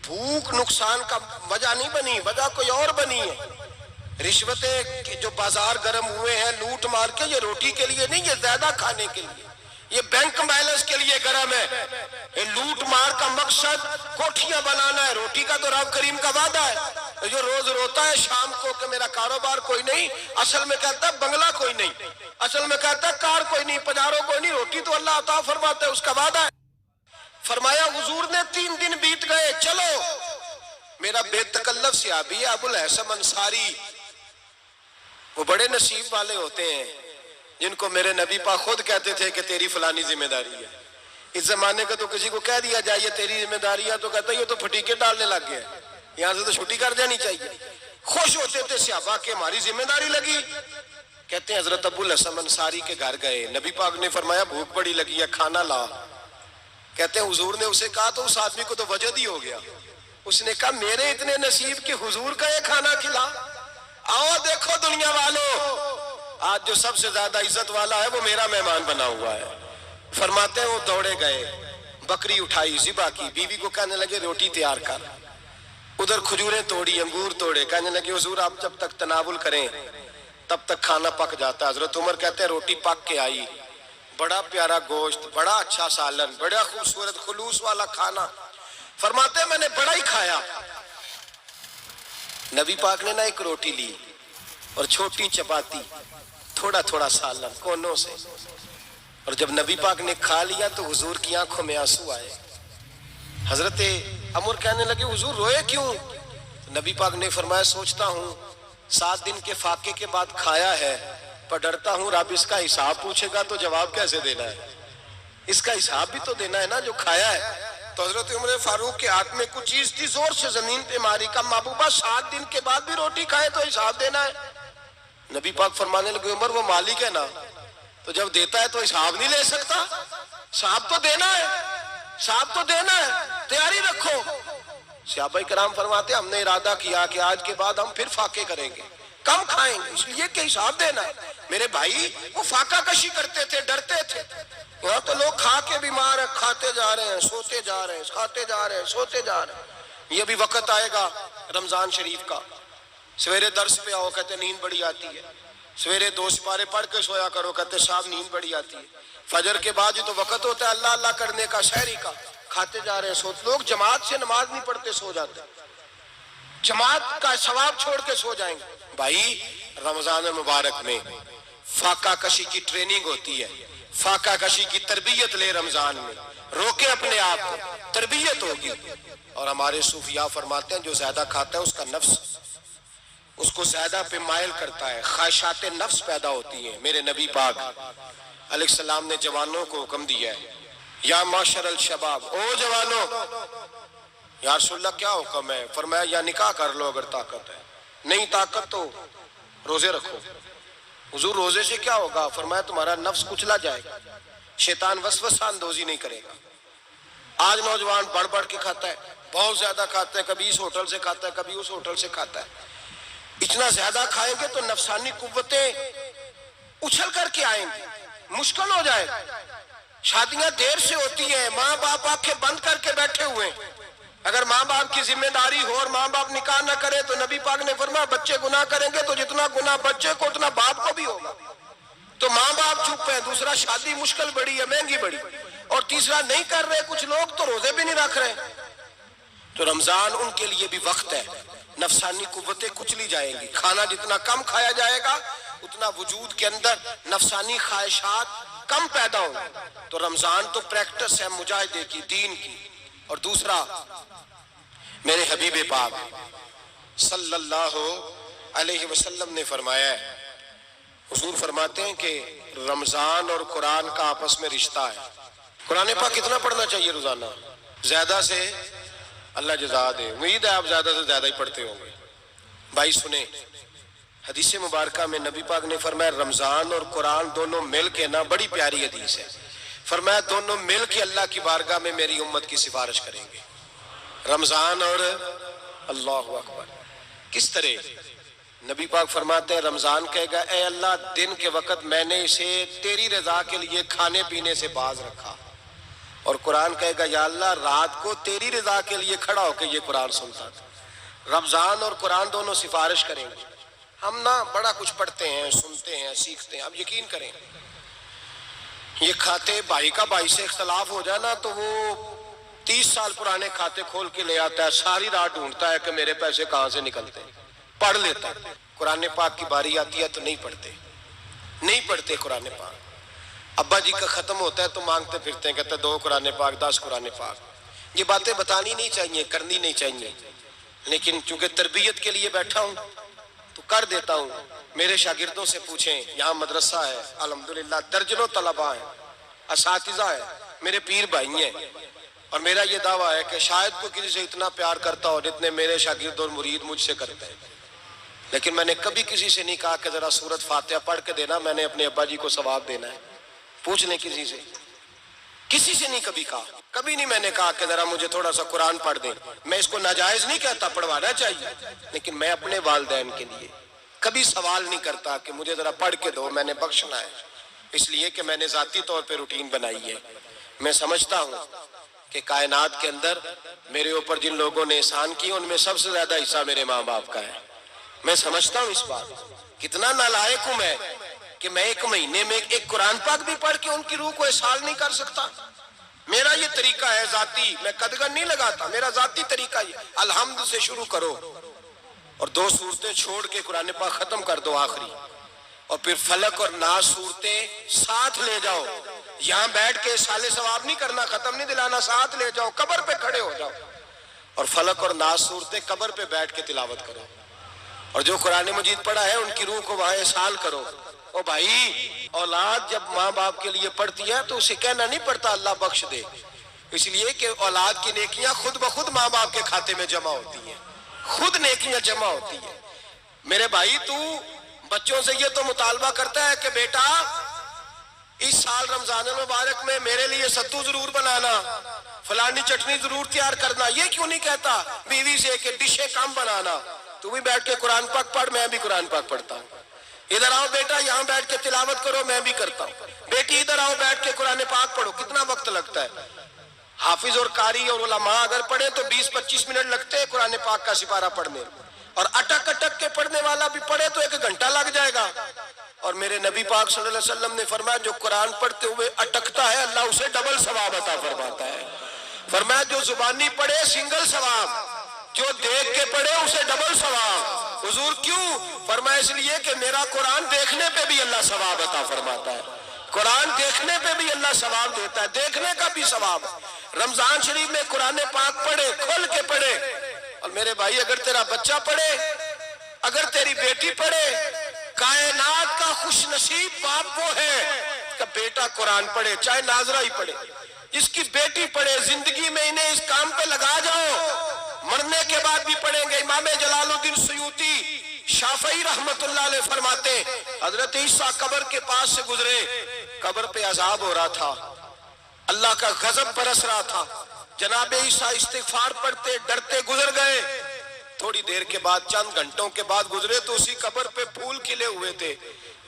بھوک نقصان کا وجہ نہیں بنی، وجہ کوئی اور بنی ہے۔ رشوتیں جو بازار گرم ہوئے ہیں لوٹ مار کے، یہ روٹی کے لیے نہیں، یہ زیادہ کھانے کے لیے، یہ بینک بیلنس کے لیے گرم ہے۔ یہ لوٹ مار کا مقصد کوٹھیاں بنانا ہے، روٹی کا تو رب کریم کا وعدہ ہے۔ جو روز روتا ہے شام کو کہ میرا کاروبار کوئی نہیں، اصل میں کہتا ہے بنگلہ کوئی نہیں، اصل میں کہتا ہے کار کوئی نہیں، پجارو کوئی نہیں، روٹی تو اللہ عطا فرماتا ہے، اس کا وعدہ ہے۔ فرمایا حضور نے 3 دن بیت گئے، چلو۔ میرا بے تکلف صحابی ہے ابو الحسن انصاری، وہ بڑے نصیب والے ہوتے ہیں جن کو میرے نبی پاک خود کہتے تھے کہ تیری فلانی ذمہ داری ہے۔ اس زمانے کا تو کسی کو کہہ دیا جائے تیری ذمہ داری ہے تو کہتا ہے یہ تو پھٹیکے ڈالنے لگ گیا، یہاں سے تو چھٹی کر جانی چاہیے۔ خوش ہوتے تھے صحابہ کہ ہماری ذمہ داری لگی۔ کہتے ہیں حضرت ابو الحسن انصاری کے گھر گئے، نبی پاک نے فرمایا بھوک بڑی لگی ہے، کھانا لا۔ کہتے ہیں حضور نے اسے کہا تو اس آدمی کو تو وجد ہی ہو گیا، اس نے کہا میرے اتنے نصیب کہ حضور کا یہ کھانا کھلا۔ آؤ دیکھو دنیا والوں، آج جو سب سے زیادہ عزت والا ہے وہ میرا مہمان بنا ہوا ہے۔ فرماتے ہیں وہ دوڑے گئے، بکری اٹھائی، ذبح کی، بیوی کو کہنے لگے روٹی تیار کر، ادھر کھجوریں توڑی، انگور توڑے، کہنے لگے حضور آپ جب تک تناول کریں تب تک کھانا پک جاتا ہے۔ حضرت عمر کہتے ہیں روٹی پک کے آئی، بڑا پیارا گوشت، بڑا اچھا سالن، بڑا خوبصورت خلوص والا کھانا۔ فرماتے ہیں میں نے بڑا ہی کھایا۔ نبی پاک نے نہ ایک روٹی لی اور چھوٹی چپاتی، تھوڑا تھوڑا سالن کونوں سے، اور جب نبی پاک نے کھا لیا تو حضور کی آنکھوں میں آنسو آئے۔ حضرت عمر کہنے لگے حضور روئے کیوں؟ نبی پاک نے فرمایا سوچتا ہوں 7 دن کے فاقے کے بعد کھایا ہے، پر ڈرتا ہوں رب اس کا حساب پوچھے گا تو جواب کیسے دینا ہے، اس کا حساب بھی تو دینا ہے نا جو کھایا ہے۔ تو حضرت عمر فاروق کے ہاتھ میں کچھ چیز تھی، زور سے زمین پہ ماری، کا محبوبہ 7 دن کے بعد بھی روٹی کھائے تو حساب دینا ہے۔ نبی پاک فرمانے لگے عمر وہ مالک ہے نا، تو جب دیتا ہے تو حساب نہیں لے سکتا، حساب تو دینا ہے، حساب تو دینا ہے، تیاری رکھو۔ صحابہ کرام فرماتے ہم نے ارادہ کیا کہ آج کے بعد ہم پھر فاقے کریں گے، کم کھائیں گے، اس لیے کہ حساب دینا ہے۔ میرے بھائی وہ فاقہ کشی کرتے تھے، ڈرتے تھے۔ یہاں تو لوگ کھا کے بیمار ہیں، کھاتے جا رہے ہیں، سوتے جا رہے ہیں، کھاتے جا رہے ہیں، سوتے جا رہے ہیں۔ یہ بھی وقت آئے گا رمضان شریف کا، سویرے درس پہ آؤ کہتے نیند بڑی آتی ہے، سویرے 2 سپارے پڑھ کے سویا کرو کہتے صاحب نیند بڑی آتی ہے، فجر کے بعد یہ تو وقت ہوتا ہے اللہ اللہ کرنے کا، سحری کا، کھاتے جا رہے ہیں، سوتے۔ لوگ جماعت سے نماز نہیں پڑھتے سو جاتے، جماعت کا ثواب چھوڑ کے سو جائیں گے۔ بھائی رمضان مبارک میں فاقہ کشی کی ٹریننگ ہوتی ہے، فاقہ کشی کی تربیت لے، رمضان میں روکے اپنے آپ کو، تربیت ہوگی۔ اور ہمارے صوفیاء فرماتے ہیں جو زیادہ کھاتا ہے اس کا نفس اس کو زیادہ پہ مائل کرتا ہے، خواہشات نفس پیدا ہوتی ہیں۔ میرے نبی پاک علیہ السلام نے جوانوں کو حکم دیا ہے یا معاشر الشباب، او جوانوں، یا رسول اللہ کیا حکم ہے؟ فرمایا یا نکاح کر لو اگر طاقت ہے، نہیں طاقت تو روزے رکھو۔ حضور روزے سے کیا ہوگا؟ فرمایا تمہارا نفس کچلا جائے گا، شیطان وسوسہ اندوزی نہیں کرے گا۔ آج نوجوان بڑھ بڑھ کے کھاتا ہے، بہت زیادہ کھاتا ہے، کبھی اس ہوٹل سے کھاتا ہے، کبھی اس ہوٹل سے کھاتا ہے۔ اتنا زیادہ کھائیں گے تو نفسانی قوتیں اچھل کر کے آئیں گی، مشکل ہو جائے گا۔ شادیاں دیر سے ہوتی ہیں، ماں باپ آنکھیں بند کر کے بیٹھے ہوئے ہیں۔ اگر ماں باپ کی ذمہ داری ہو اور ماں باپ نکاح نہ کرے تو نبی پاک نے فرمایا بچے گناہ کریں گے تو جتنا گناہ بچے کو اتنا باپ کو بھی ہوگا۔ تو ماں باپ چپ ہیں، دوسرا شادی مشکل بڑی ہے، مہنگی بڑی، اور تیسرا نہیں کر رہے کچھ لوگ تو روزے بھی نہیں رکھ رہے۔ تو رمضان ان کے لیے بھی وقت ہے، نفسانی قوتیں کچلی جائیں گی، کھانا جتنا کم کھایا جائے گا اتنا وجود کے اندر نفسانی خواہشات کم پیدا ہوں گے۔ تو رمضان تو پریکٹس ہے مجاہدے کی، دین کی۔ اور دوسرا میرے حبیب پاک صلی اللہ علیہ وسلم نے فرمایا ہے، حضور فرماتے ہیں کہ رمضان اور قرآن کا آپس میں رشتہ ہے۔ قرآن پاک کتنا پڑھنا چاہیے روزانہ؟ زیادہ سے اللہ جزا دے، امید ہے آپ زیادہ سے زیادہ ہی پڑھتے ہوں گے۔ بھائی سنیں، حدیث مبارکہ میں نبی پاک نے فرمایا رمضان اور قرآن دونوں مل کے نا، بڑی پیاری حدیث ہے، فرمایا دونوں مل کے اللہ کی بارگاہ میں میری امت کی سفارش کریں گے، رمضان اور اللہ اکبر۔ کس طرح؟ نبی پاک فرماتے ہیں رمضان کہے گا اے اللہ دن کے وقت میں نے اسے تیری رضا کے لیے کھانے پینے سے باز رکھا، اور قرآن کہے گا یا اللہ رات کو تیری رضا کے لیے کھڑا ہو کے یہ قرآن سنتا تھا۔ رمضان اور قرآن دونوں سفارش کریں گے۔ ہم نا بڑا کچھ پڑھتے ہیں، سنتے ہیں، سیکھتے ہیں، اب یقین کریں یہ کھاتے بھائی کا بھائی سے اختلاف ہو جائے نا تو وہ 30 سال پرانے کھاتے کھول کے لے آتا ہے، ساری رات ڈھونڈتا ہے کہ میرے پیسے کہاں سے نکلتے ہیں، پڑھ لیتا ہے۔ قرآن پاک کی باری آتی ہے تو نہیں پڑھتے قرآن پاک۔ ابا جی کا ختم ہوتا ہے تو مانگتے پھرتے ہیں، کہتے ہیں 2 قرآن پاک 10 قرآن پاک۔ یہ باتیں بتانی نہیں چاہیے، کرنی نہیں چاہیے، لیکن چونکہ تربیت کے لیے بیٹھا ہوں تو کر دیتا ہوں۔ میرے شاگردوں سے پوچھیں، یہاں مدرسہ ہے الحمدللہ، درجنوں طلباء ہیں، اساتذہ ہیں، میرے پیر بھائی ہیں، اور میرا یہ دعویٰ ہے کہ شاید کوئی کسی سے اتنا پیار کرتا ہو جتنے میرے شاگرد اور مرید مجھ سے کرتے ہیں، لیکن میں نے کبھی کسی سے نہیں کہا کہ ذرا سورۃ فاتحہ پڑھ کے دینا، میں نے اپنے ابا جی کو ثواب دینا ہے۔ پوچھ لیں کسی سے، کسی سے نہیں کبھی کہا، کبھی نہیں میں نے کہا کہ ذرا مجھے تھوڑا سا قرآن پڑھ دیں۔ میں اس کو ناجائز نہیں کہتا، پڑھوانا چاہیے، لیکن میں اپنے والدین کے لیے کبھی سوال نہیں کرتا کہ مجھے ذرا پڑھ کے دو، میں نے بخشنا ہے، اس لیے کہ میں نے ذاتی طور پہ روٹین بنائی ہے۔ میں سمجھتا ہوں کہ کائنات کے اندر میرے اوپر جن لوگوں نے احسان کی ان میں سب سے زیادہ حصہ میرے ماں باپ کا ہے۔ میں سمجھتا ہوں اس بات، کتنا نالائق ہوں میں کہ میں 1 مہینے میں ایک قرآن پاک بھی پڑھ کے ان کی روح کو احسان نہیں کر سکتا۔ میرا یہ طریقہ ہے ذاتی، میں قدغن نہیں لگاتا، میرا ذاتی طریقہ یہ، الحمد سے شروع کرو اور 2 سورتیں چھوڑ کے قرآن پاک ختم کر دو آخری، اور پھر فلق اور ناس سورتیں ساتھ لے جاؤ۔ یہاں بیٹھ کے سالے ثواب نہیں کرنا، ختم نہیں دلانا، ساتھ لے جاؤ، قبر پہ کھڑے ہو جاؤ اور فلق اور ناس سورتیں قبر پہ بیٹھ کے تلاوت کرو، اور جو قرآن مجید پڑھا ہے ان کی روح کو وہاں احسال کرو۔ او بھائی، اولاد جب ماں باپ کے لیے پڑھتی ہے تو اسے کہنا نہیں پڑتا اللہ بخش دے، اس لیے کہ اولاد کی نیکیاں خود بخود ماں باپ کے کھاتے میں جمع ہوتی ہیں، خود نیکیاں جمع ہوتی ہیں۔ میرے بھائی تو بچوں سے یہ تو مطالبہ کرتا ہے کہ بیٹا اس سال رمضان المبارک میں میرے لیے ستو ضرور بنانا، فلانی چٹنی ضرور تیار کرنا، یہ کیوں نہیں کہتا بیوی سے کہ ڈشیں کم بنانا؟ تو بھی بیٹھ کے قرآن پاک پڑھ، میں بھی قرآن پاک پڑھتا ہوں۔ ادھر آؤ بیٹا یہاں بیٹھ کے تلاوت کرو، میں بھی کرتا ہوں۔ بیٹی ادھر آؤ بیٹھ کے قرآن پاک پڑھو۔ کتنا وقت لگتا ہے؟ حافظ اور قاری اور علماء اگر پڑھے تو 20-25 منٹ لگتے ہیں قرآن پاک کا سپارہ پڑھنے، اور اٹک اٹک کے پڑھنے والا بھی پڑھے تو 1 گھنٹہ لگ جائے گا۔ اور میرے نبی پاک صلی اللہ علیہ وسلم نے فرمایا جو قرآن پڑھتے ہوئے اٹکتا ہے اللہ اسے ڈبل ثواب عطا فرماتا ہے۔ فرمایا جو زبانی پڑھے سنگل ثواب، جو دیکھ کے پڑھے اسے ڈبل ثواب۔ حضور کیوں؟ فرمایا اس لیے کہ میرا قرآن دیکھنے پہ بھی اللہ ثواب عطا فرماتا ہے، قرآن دیکھنے پہ بھی اللہ ثواب دیتا ہے، دیکھنے کا بھی ثواب ہے۔ رمضان شریف میں قرآن پاک پڑھے، کھول کے پڑھے، اور میرے بھائی اگر تیرا بچہ پڑھے، اگر تیری بیٹی پڑھے، کائنات کا خوش نصیب باپ وہ ہے کہ بیٹا قرآن پڑھے، چاہے ناظرہ ہی پڑھے، اس کی بیٹی پڑھے۔ زندگی میں انہیں اس کام پہ لگا جاؤ، مرنے کے بعد بھی پڑھیں گے۔ امام جلال الدین سیوطی شافعی رحمت اللہ علیہ فرماتے حضرت عیسیٰ قبر کے پاس سے گزرے، قبر پہ عذاب ہو رہا تھا، اللہ کا غضب برس رہا تھا، جناب عیسیٰ استغفار پڑھتے ڈرتے گزر گئے۔ تھوڑی دیر کے بعد، چند گھنٹوں کے بعد گزرے تو اسی قبر پہ پھول کھلے ہوئے تھے،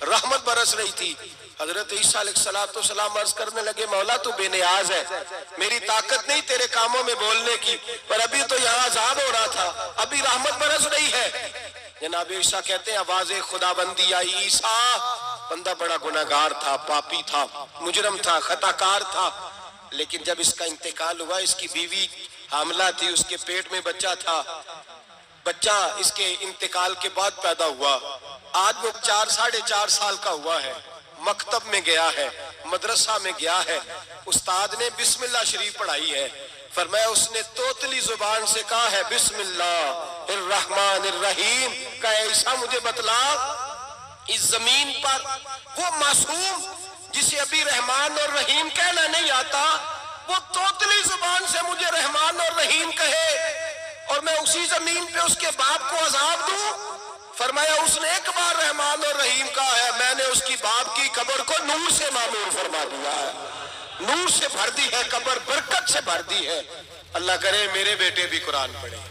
رحمت برس رہی تھی۔ حضرت عیسیٰ علیہ السلام عرض کرنے لگے مولا تو بے نیاز ہے، میری طاقت نہیں تیرے کاموں میں بولنے کی، پر ابھی تو یہاں عذاب ہو رہا تھا، ابھی رحمت برس رہی ہے۔ جناب عیسیٰ کہتے ہیں آواز خدا بندی آئی، عیسیٰ بندہ بڑا گناہگار تھا، پاپی تھا، مجرم تھا، خطا کار تھا، لیکن جب اس کا انتقال ہوا، اس کی بیوی حاملہ تھی، اس کے پیٹ میں بچہ تھا، بچہ اس کے انتقال کے بعد پیدا ہوا، آج وہ 4-4.5 سال کا ہوا ہے، مکتب میں گیا ہے، مدرسہ میں گیا ہے، استاد نے بسم اللہ شریف پڑھائی ہے، فرمایا اس نے توتلی زبان سے کہا ہے بسم اللہ الرحمن الرحیم، کہ عیسیٰ مجھے بتلا اس زمین پر وہ معصوم جسے ابھی رحمان اور رحیم کہنا نہیں آتا، وہ توتلی زبان سے مجھے رحمان اور رحیم کہے، اور میں اسی زمین پہ اس کے باپ کو عذاب دوں؟ فرمایا اس نے ایک بار رحمان اور رحیم کہا ہے، میں نے اس کی باپ کی قبر کو نور سے معمور فرما دیا ہے، نور سے بھر دی ہے قبر، برکت سے بھر دی ہے۔ اللہ کرے میرے بیٹے بھی قرآن پڑھیں،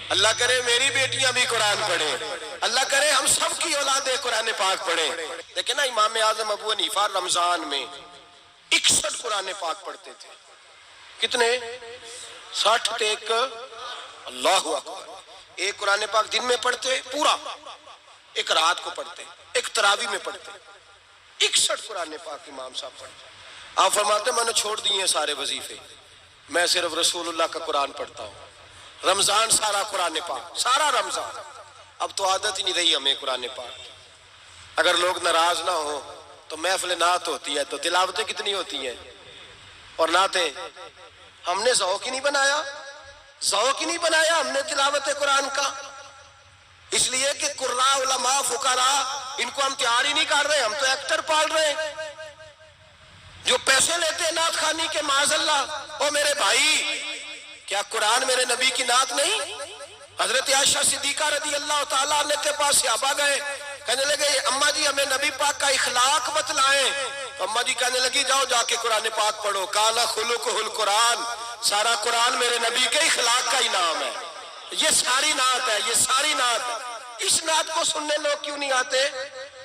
اللہ کرے میری بیٹیاں بھی قرآن پڑھیں، اللہ کرے ہم سب کی اولادیں قرآن پاک پڑھیں۔ لیکن نا امام اعظم ابو حنیفہ رمضان میں 61 قرآن پاک پڑھتے تھے۔ کتنے؟ 60 تے ایک، اللہ اکبر۔ ایک قرآن پاک دن میں پڑھتے پورا، ایک رات کو پڑھتے، ایک تراویح میں پڑھتے، 61 قرآن پاک امام صاحب پڑھتے۔ آپ فرماتے میں نے چھوڑ دیے ہیں سارے وظیفے، میں صرف رسول اللہ کا قرآن پڑھتا ہوں۔ رمضان سارا قرآن پاک، سارا رمضان۔ اب تو عادت ہی نہیں رہی ہمیں قرآن پاک کی۔ اگر لوگ ناراض نہ ہوں تو محفل نعت ہوتی ہے تو تلاوتیں کتنی ہوتی ہیں، اور نعتیں ہم نے ذوق ہی نہیں بنایا، ذوق ہی نہیں بنایا ہم نے تلاوت قرآن کا، اس لیے کہ قراء علماء فقراء ان کو ہم تیار ہی نہیں کر رہے، ہم تو ایکٹر پال رہے ہیں جو پیسے لیتے ہیں نعت خوانی کے، معاذ اللہ۔ او میرے بھائی، کیا قرآن میرے نبی کی نعت نہیں؟ حضرت عائشہ صدیقہ رضی اللہ تعالیٰ عنہ کے پاس صحابہ گئے، کہنے لگے اماں جی ہمیں نبی پاک کا اخلاق بتلائیں، تو اماں جی کہنے لگی جاؤ جا کے قرآن پاک پڑھو، کالا خلقہ القرآن، سارا قرآن میرے نبی کے اخلاق کا ہی نام ہے، یہ ساری نعت ہے، یہ ساری نعت ہے۔ اس نعت کو سننے لوگ کیوں نہیں آتے؟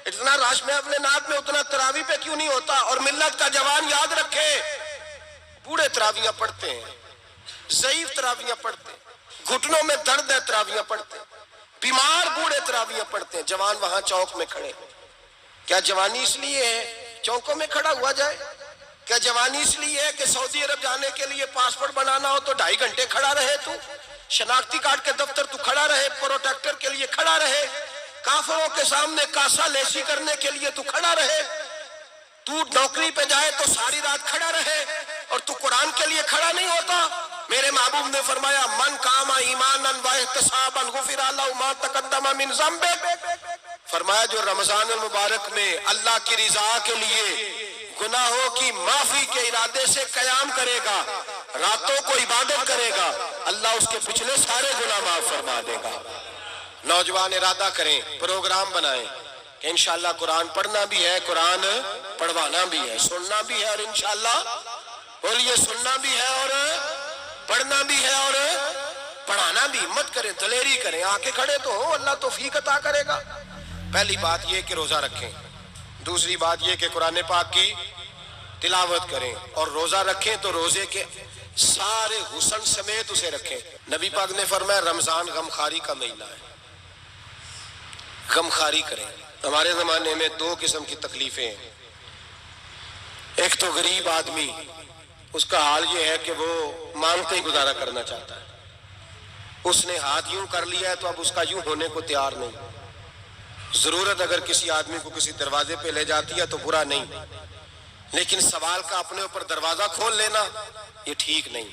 اتنا رش میں اپنے نعت میں اتنا تراویح پہ کیوں نہیں ہوتا؟ اور ملت کا جوان یاد رکھے، بوڑھے تراویحاں پڑھتے ہیں، ضعیف تراویحاں پڑھتے ہیں، گھٹنوں میں درد ہے تراویحاں پڑھتے ہیں، بیمار بوڑھے تراویحاں پڑھتے ہیں، جوان وہاں چوک میں کھڑے۔ کیا جوانی اس لیے ہے چوکوں میں کھڑا ہوا جائے؟ کیا جوانی اس لیے ہے کہ سعودی عرب جانے کے لیے پاسپورٹ بنانا ہو تو 2.5 گھنٹے کھڑا رہے تو؟ شناختی کارڈ کے دفتر تو کھڑا رہے، پروٹیکٹر کے لیے کھڑا رہے، کافروں کے سامنے کاسا لیسی کرنے کے لیے تو کھڑا رہے، تو نوکری پہ جائے تو ساری رات کھڑا رہے، اور تو قرآن کے لیے کھڑا نہیں ہوتا؟ میرے محبوب نے فرمایا من قام ایمانا و احتسابا غفر له ما تقدم من ذنبه، فرمایا جو رمضان المبارک میں اللہ کی رضا کے لیے گناہوں کی معافی کے ارادے سے قیام کرے گا، راتوں کو عبادت کرے گا، اللہ اس کے پچھلے سارے گناہ معاف فرما دے گا۔ نوجوان ارادہ کریں، پروگرام بنائیں کہ انشاءاللہ قرآن پڑھنا بھی ہے، قرآن پڑھوانا بھی ہے، سننا بھی ہے، اور انشاءاللہ بولیے سننا بھی ہے اور پڑھنا بھی ہے اور پڑھانا بھی۔ مت کریں، دلیری کریں، آ کے کھڑے تو ہو، اللہ توفیق عطا کرے گا۔ پہلی بات یہ کہ روزہ رکھیں، دوسری بات یہ کہ قرآن پاک کی تلاوت کریں، اور روزہ رکھیں تو روزے کے سارے حسن سمیت اسے رکھیں۔ نبی پاک نے فرمایا رمضان غمخاری کا مہینہ ہے، غمخاری کریں۔ ہمارے زمانے میں 2 قسم کی تکلیفیں ہیں، ایک تو غریب آدمی، اس کا حال یہ ہے کہ وہ مانگتے ہی گزارا کرنا چاہتا ہے، اس نے ہاتھ یوں کر لیا ہے تو اب اس کا یوں ہونے کو تیار نہیں۔ ضرورت اگر کسی آدمی کو کسی دروازے پہ لے جاتی ہے تو برا نہیں، لیکن سوال کا اپنے اوپر دروازہ کھول لینا یہ ٹھیک نہیں۔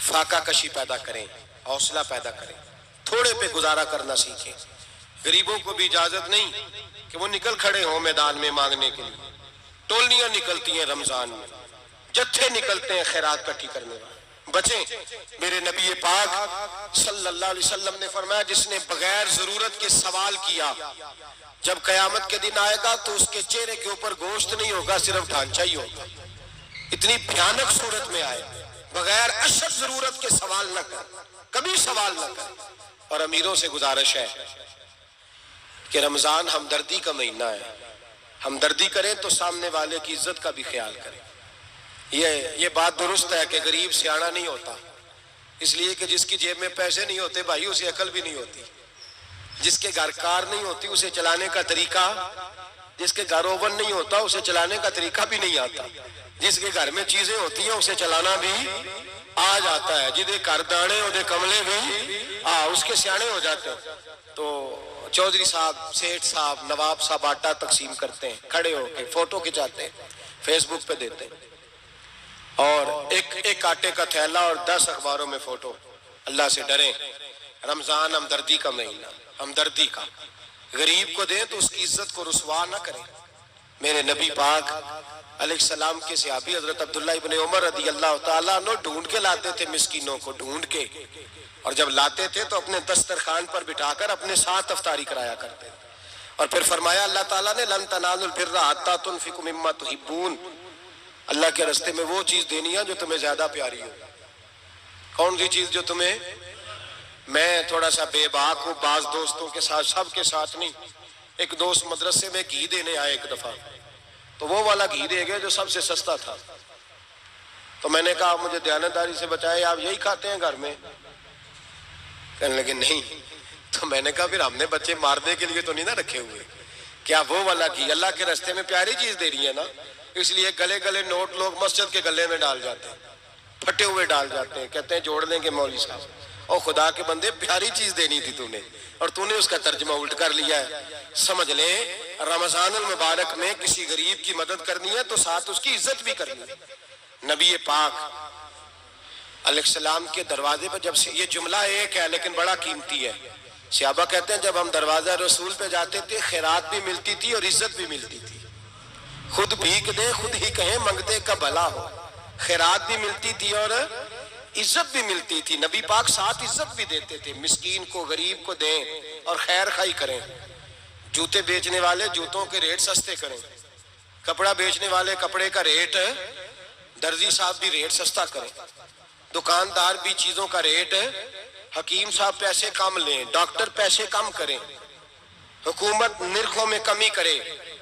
فاقہ کشی پیدا کریں، حوصلہ پیدا کریں، تھوڑے پہ گزارا کرنا سیکھیں۔ غریبوں کو بھی اجازت نہیں کہ وہ نکل کھڑے ہوں میدان میں مانگنے کے لیے، ٹولنیاں نکلتی ہیں رمضان میں، جتھے نکلتے ہیں خیرات کٹھی کرنے والے، بچیں۔ میرے نبی پاک صلی اللہ علیہ وسلم نے فرمایا جس نے بغیر ضرورت کے سوال کیا، جب قیامت کے دن آئے گا تو اس کے چہرے کے اوپر گوشت نہیں ہوگا، صرف ڈھانچہ ہی ہوگا۔ اتنی بھیانک صورت میں آئے، بغیر اشد ضرورت کے سوال نہ کر، کبھی سوال نہ کر۔ اور امیروں سے گزارش ہے کہ رمضان ہمدردی کا مہینہ ہے، ہمدردی کریں تو سامنے والے کی عزت کا بھی خیال کریں۔ یہ بات درست ہے کہ غریب سیاڑا نہیں ہوتا، اس لیے کہ جس کی جیب میں پیسے نہیں ہوتے بھائی اسے عقل بھی نہیں ہوتی، جس کے گھر کار نہیں ہوتی اسے چلانے کا طریقہ، جس کے گھر اوون نہیں ہوتا اسے چلانے کا طریقہ بھی نہیں آتا، جس کے گھر میں چیزیں ہوتی ہیں اسے چلانا بھی آ جاتا ہے، جدے گھر دانے اودے کملے بھی اس کے سیانے ہو جاتے ہیں۔ تو چودھری صاحب، سیٹھ صاحب، نواب صاحب آٹا تقسیم کرتے ہیں، کھڑے ہو کے فوٹو کھچاتے ہیں، فیس بک پہ دیتے ہیں، اور ایک آٹے کا تھیلا اور 10 اخباروں میں فوٹو۔ اللہ سے ڈریں، رمضان ہمدردی کا مہینہ، ہمدردی کا۔ غریب کو دیں تو اس کی عزت کو رسوا نہ کریں، میرے نبی پاک علیہ السلام کے صحابی حضرت عبداللہ ابن عمر رضی اللہ تعالیٰ عنہ ڈھونڈ کے لاتے تھے مسکینوں کو، ڈھونڈ کے، اور جب لاتے تھے تو اپنے دسترخوان پر بٹھا کر اپنے ساتھ افطاری کرایا کرتے، اور پھر فرمایا اللہ تعالیٰ نے لن تنالوا البر حتی تنفقوا مما تحبون، اللہ کے راستے میں وہ چیز دینی ہے جو تمہیں زیادہ پیاری ہو۔ کون سی چیز جو تمہیں؟ میں تھوڑا سا بے باک ہوں، بعض دوستوں کے ساتھ، سب کے ساتھ نہیں۔ ایک دوست مدرسے میں گھی دینے آئے ایک دفعہ، تو وہ والا گھی دے گئے جو سب سے سستا تھا، تو میں نے کہا آپ مجھے دیانتداری سے بچائے، آپ یہی کھاتے ہیں گھر میں؟ کہنے لگے نہیں۔ تو میں نے کہا پھر ہم نے بچے مارنے کے لیے تو نہیں نہ رکھے ہوئے، کیا وہ والا گھی اللہ کے راستے میں پیاری چیز دے رہی ہے نا، اس لیے گلے گلے نوٹ لوگ مسجد کے گلے میں ڈال جاتے ہیں، پھٹے ہوئے ڈال جاتے ہیں، کہتے ہیں جوڑ دیں گے مولوی صاحب، اور خدا کے بندے پیاری چیز دینی تھی تو نے، اور تو نے اس کا ترجمہ الٹ کر لیا ہے۔ سمجھ لیں رمضان المبارک میں کسی غریب کی مدد کرنی ہے تو ساتھ اس کی عزت بھی کرنی ہے۔ نبی پاک علیہ السلام کے دروازے پر جب سے، یہ جملہ ایک ہے لیکن بڑا قیمتی ہے، صحابہ کہتے ہیں جب ہم دروازہ رسول پہ جاتے تھے خیرات بھی ملتی تھی اور عزت بھی ملتی تھی، خود بھیک دیں خود ہی کہیں منگتے کا بھلا ہو، خیرات بھی ملتی تھی اور عزت بھی ملتی تھی۔ نبی پاک ساتھ عزت بھی دیتے تھے، مسکین کو غریب کو دیں اور خیر خائی کریں، جوتے بیچنے والے جوتوں کے ریٹ سستے کریں، کپڑا بیچنے والے کپڑے کا ریٹ، درزی صاحب بھی ریٹ سستا کریں، دکاندار بھی چیزوں کا ریٹ، حکیم صاحب پیسے کم لیں، ڈاکٹر پیسے کم کریں، حکومت نرخوں میں کمی کرے،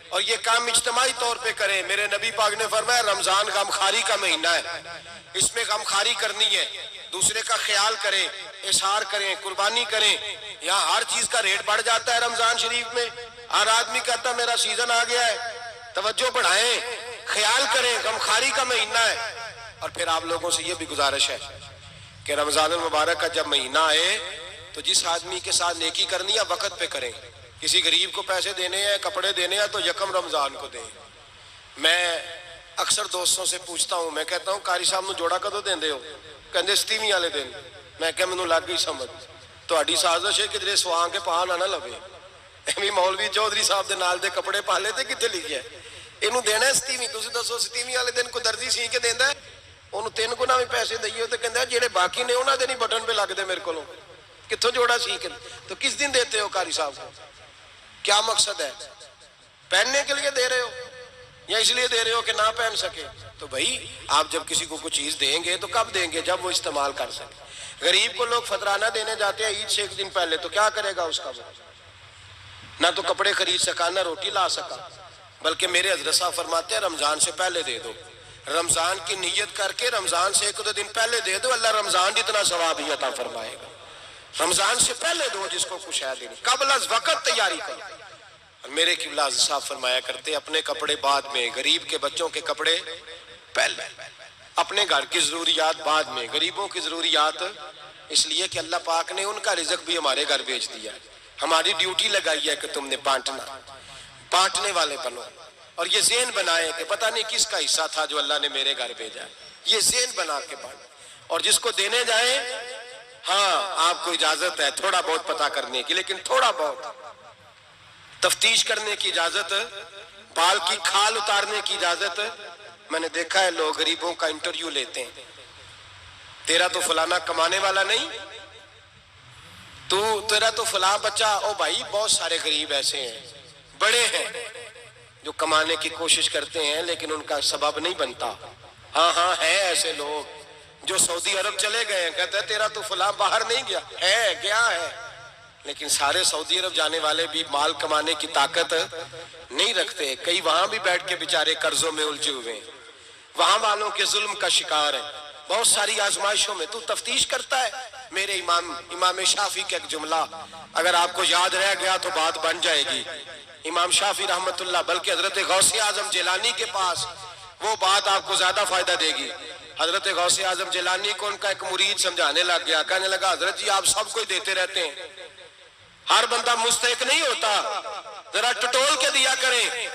اور یہ کام اجتماعی طور پہ کریں۔ میرے نبی پاک نے فرمایا رمضان غمخواری کا مہینہ ہے، اس میں غمخواری کرنی ہے، دوسرے کا خیال کریں، اظہار کریں، قربانی کریں۔ یہاں ہر چیز کا ریٹ بڑھ جاتا ہے رمضان شریف میں، ہر آدمی کہتا ہے میرا سیزن آ گیا ہے، توجہ بڑھائیں، خیال کریں، غمخواری کا مہینہ ہے۔ اور پھر آپ لوگوں سے یہ بھی گزارش ہے کہ رمضان المبارک کا جب مہینہ آئے تو جس آدمی کے ساتھ نیکی کرنی ہے وقت پہ کریں، کسی غریب کو پیسے دینے ہیں کپڑے دینے ہیں تو یکم رمضان کو دیں۔ میں اکثر دوستوں سے پوچھتا ہوں، میں کہتا ہوں قاری صاحب نو جوڑا کدو دیندے ہو؟ کہندے ستیویں والے دن۔ میں کہا مینوں لگ گئی سمجھ، تہاڈی سازش ہے کدھرے سواں کے پاہ نہ لوے، ایویں مولوی چودھری صاحب دے نال دے کپڑے پا لے تے کتنے لکھیا ہے اینوں دینا ہے ستیویں؟ تسی دسو ستیویں والے دن کوئی درزی سی کے دیندا ہے؟ انہوں 3 گنا بھی پیسے دئیے تو کہندا ہے جڑے باقی نے انہاں دے نہیں بٹن پہ لگ دے میرے کولوں، کتھوں جوڑا سی کے؟ تو کس دن دیتے ہو قاری صاحب کو؟ کیا مقصد ہے؟ پہننے کے لیے دے رہے ہو یا اس لیے دے رہے ہو کہ نہ پہن سکے؟ تو بھائی آپ جب کسی کو کوئی چیز دیں گے تو کب دیں گے؟ جب وہ استعمال کر سکے۔ غریب کو لوگ فطرانہ دینے جاتے ہیں عید سے 1 دن پہلے، تو کیا کرے گا اس کا؟ وہ نہ تو کپڑے خرید سکا نہ روٹی لا سکا، بلکہ میرے حضرت صاحب فرماتے ہیں رمضان سے پہلے دے دو، رمضان کی نیت کر کے رمضان سے 1-2 دن پہلے دے دو، اللہ رمضان جتنا ثواب ہی عطا فرمائے گا۔ رمضان سے پہلے دو جس کو کچھ ہے دینی، قبل از وقت تیاری کرو۔ اور میرے قبلہ صاحب فرمایا کرتے اپنے کپڑے بعد میں، غریب کے بچوں کے کپڑے پہلے، اپنے گھر کی ضروریات بعد میں، غریبوں کی ضروریات، اس لیے کہ اللہ پاک نے ان کا رزق بھی ہمارے گھر بھیج دیا، ہماری ڈیوٹی لگائی ہے کہ تم نے بانٹنا، بانٹنے والے بنو، اور یہ ذہن بنائے کہ پتہ نہیں کس کا حصہ تھا جو اللہ نے میرے گھر بھیجا، یہ ذہن بنا کے بانٹ، اور جس کو دینے جائیں ہاں آپ کو اجازت ہے تھوڑا بہت پتہ کرنے کی، لیکن تھوڑا بہت تفتیش کرنے کی اجازت، بال کی کھال اتارنے کی اجازت۔ میں نے دیکھا ہے لوگ غریبوں کا انٹرویو لیتے ہیں، تیرا تو فلانا کمانے والا نہیں، تیرا تو فلاں بچہ، او بھائی بہت سارے غریب ایسے ہیں، بڑے ہیں جو کمانے کی کوشش کرتے ہیں لیکن ان کا سبب نہیں بنتا۔ ہاں ہے ایسے لوگ جو سعودی عرب چلے گئے ہیں، کہتے ہیں تیرا تو فلاں باہر نہیں گیا، ہے گیا ہے، لیکن سارے سعودی عرب جانے والے بھی مال کمانے کی طاقت نہیں رکھتے، کئی وہاں بھی بیٹھ کے بیچارے قرضوں میں الجھے ہوئے ہیں، وہاں والوں کے ظلم کا شکار ہیں، بہت ساری آزمائشوں میں۔ تو تفتیش کرتا ہے۔ میرے امام شافعی کا ایک جملہ اگر آپ کو یاد رہ گیا تو بات بن جائے گی، امام شافعی رحمت اللہ، بلکہ حضرت غوث اعظم جیلانی کے پاس وہ بات آپ کو زیادہ فائدہ دے گی۔ حضرت غوث اعظم جیلانی کو ان کا ایک مرید سمجھانے لگ گیا، کہنے لگا حضرت جی آپ سب کو دیتے رہتے ہیں، ہر بندہ مستحق نہیں ہوتا، ذرا ٹٹول کے دیا کریں۔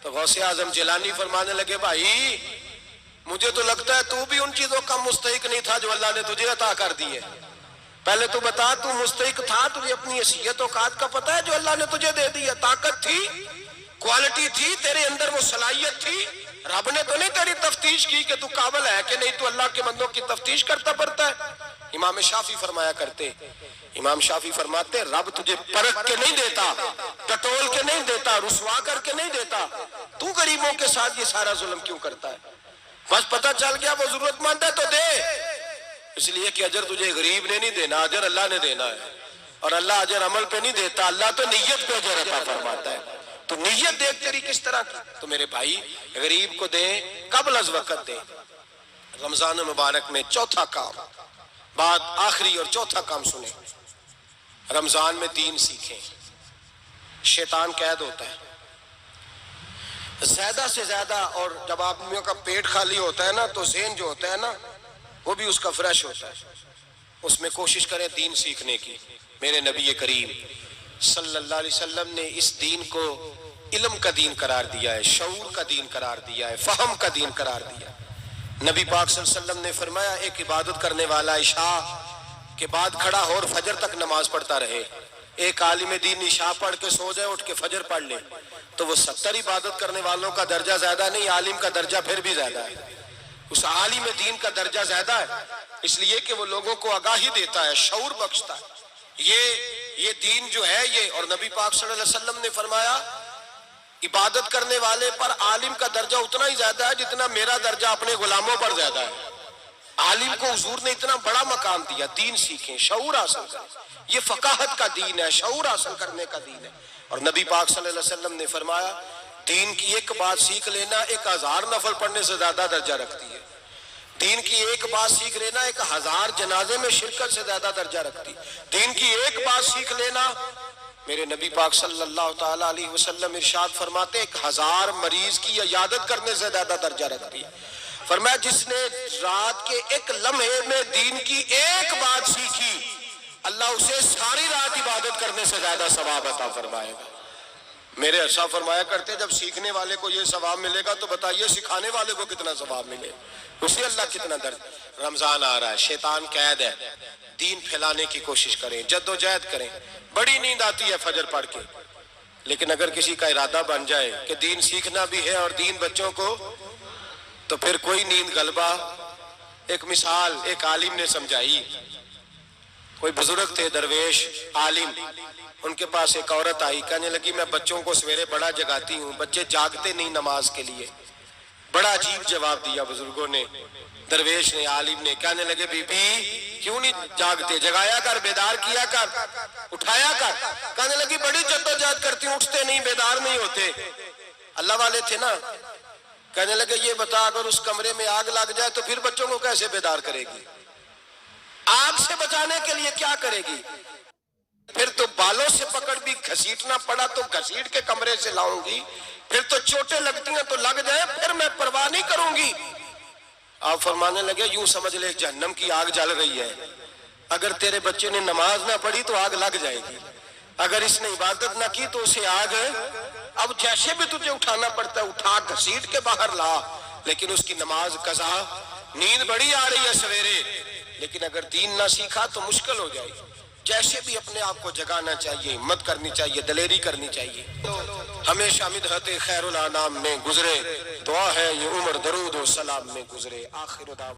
تو غوث اعظم جیلانی فرمانے لگے بھائی مجھے تو لگتا ہے تو بھی ان چیزوں کا مستحق نہیں تھا جو اللہ نے تجھے عطا کر دی ہے، پہلے تو بتا تو مستحق تھا، تجھے اپنی حیثیت اوقات کا پتہ ہے جو اللہ نے تجھے دے دی ہے؟ طاقت تھی، کوالٹی تھی تیرے اندر، وہ صلاحیت تھی، رب نے تو نہیں تیری تفتیش کی کہ تو قابل ہے کہ نہیں، تو اللہ کے بندوں کی تفتیش کرتا پڑتا ہے۔ امام شافعی فرمایا کرتے، امام شافعی فرماتے رب تجھے پرکھ کے نہیں دیتا، ٹٹول کے نہیں دیتا، رسوا کر کے نہیں دیتا، تو غریبوں کے ساتھ یہ سارا ظلم کیوں کرتا ہے؟ بس پتہ چل گیا وہ ضرورت مند ہے تو دے، اس لیے کہ اجر تجھے غریب نے نہیں دینا، اجر اللہ نے دینا ہے، اور اللہ اجر عمل پہ نہیں دیتا، اللہ تو نیت پہ اجر عطا فرماتا ہے۔ تو نیت دیکھ تیری کس طرح کی، تو میرے بھائی غریب کو دیں، قبل از وقت دیں۔ رمضان مبارک میں چوتھا کام، بات آخری اور چوتھا کام سنیں، رمضان میں دین سیکھیں۔ شیطان قید ہوتا ہے زیادہ سے زیادہ، اور جب آدمیوں کا پیٹ خالی ہوتا ہے نا تو ذہن جو ہوتا ہے نا وہ بھی اس کا فریش ہوتا ہے، اس میں کوشش کریں دین سیکھنے کی۔ میرے نبی کریم صلی اللہ علیہ وسلم نے اس دین کو علم کا دین قرار دیا ہے، شعور کا دین قرار دیا ہے، فہم کا دین قرار دیا ہے۔ نبی پاک صلی اللہ علیہ وسلم نے فرمایا ایک عبادت کرنے والا عشاء کے بعد کھڑا ہو اور فجر تک نماز پڑھتا رہے، ایک عالم دین عشاء پڑھ کے سو جائے اٹھ کے فجر پڑھ لے تو وہ 70 عبادت کرنے والوں کا درجہ زیادہ نہیں، عالم کا درجہ پھر بھی زیادہ ہے، اس عالم دین کا درجہ زیادہ ہے، اس لیے کہ وہ لوگوں کو آگاہی دیتا ہے، شعور بخشتا ہے۔ یہ دین جو ہے یہ، اور نبی پاک صلی اللہ علیہ وسلم نے فرمایا عبادت کرنے والے پر عالم کا درجہ اتنا ہی زیادہ ہے جتنا میرا درجہ اپنے غلاموں پر زیادہ ہے۔ عالم کو حضور نے اتنا بڑا مقام دیا۔ دین سیکھیں، شعور حاصل کریں، یہ فقاہت کا دین ہے، شعور حاصل کرنے کا دین ہے۔ اور نبی پاک صلی اللہ علیہ وسلم نے فرمایا دین کی ایک بات سیکھ لینا 1000 نفل پڑھنے سے زیادہ درجہ رکھتی ہے، دین کی ایک بات سیکھ لینا 1000 جنازے میں شرکت سے زیادہ درجہ رکھتی، دین کی ایک بات سیکھ لینا، میرے نبی پاک صلی اللہ تعالیٰ علیہ وسلم ارشاد فرماتے 1000 مریض کی عیادت کرنے سے زیادہ درجہ رکھتی ہے۔ فرمایا جس نے رات کے ایک لمحے میں دین کی ایک بات سیکھی، اللہ اسے ساری رات عبادت کرنے سے زیادہ ثواب عطا فرمائے گا۔ میرے ارشاد فرمایا کرتے جب سیکھنے والے کو یہ ثواب ملے گا تو بتائیے سکھانے والے کو کتنا ثواب ملے، اسے اللہ کتنا درجہ۔ رمضان آ رہا ہے، شیطان قید ہے، دین پھیلانے کی کوشش کریں، جد و جہد کریں۔ بڑی نیند آتی ہے فجر پڑھ کے، لیکن اگر کسی کا ارادہ بن جائے کہ دین سیکھنا بھی ہے اور دین بچوں کو، تو پھر کوئی نیند غلبہ۔ ایک مثال ایک عالم نے سمجھائی، کوئی بزرگ تھے درویش عالم، ان کے پاس ایک عورت آئی، کہنے لگی میں بچوں کو سویرے بڑا جگاتی ہوں، بچے جاگتے نہیں نماز کے لیے۔ بڑا عجیب جواب دیا بزرگوں نے، درویش نے، عالم نے، کہنے لگے بی بی کیوں نہیں جاگتے، جگایا کر، بیدار کیا کر، اٹھایا کر۔ کہنے لگی بڑی جدوجہد کرتی ہوں، اٹھتے نہیں، بیدار نہیں ہوتے۔ اللہ والے تھے نا۔ کہنے لگے یہ بتا اگر اس کمرے میں آگ لگ جائے تو پھر بچوں کو کیسے بیدار کرے گی، آگ سے بچانے کے لیے کیا کرے گی؟ پھر تو بالوں سے پکڑ بھی گھسیٹنا پڑا تو گھسیٹ کے کمرے سے لاؤں گی، پھر تو چوٹیں لگتی ہیں تو لگ جائیں، پھر میں پرواہ نہیں کروں گی۔ آپ فرمانے لگے یوں سمجھ لے جہنم کی آگ جل رہی ہے، اگر تیرے بچے نے نماز نہ پڑھی تو آگ لگ جائے گی، اگر اس نے عبادت نہ کی تو اسے آگ، اب جیسے بھی تجھے اٹھانا پڑتا ہے اٹھا گھسیٹ کے باہر لا، لیکن اس کی نماز قضا۔ نیند بڑی آ رہی ہے سویرے، لیکن اگر دین نہ سیکھا تو مشکل ہو جائے گی۔ جیسے بھی اپنے آپ کو جگانا چاہیے، ہمت کرنی چاہیے، دلیری کرنی چاہیے۔ ہمیشہ مدحت خیر الانام میں گزرے، دعا ہے یہ عمر درود و سلام میں گزرے۔ آخر دعوانا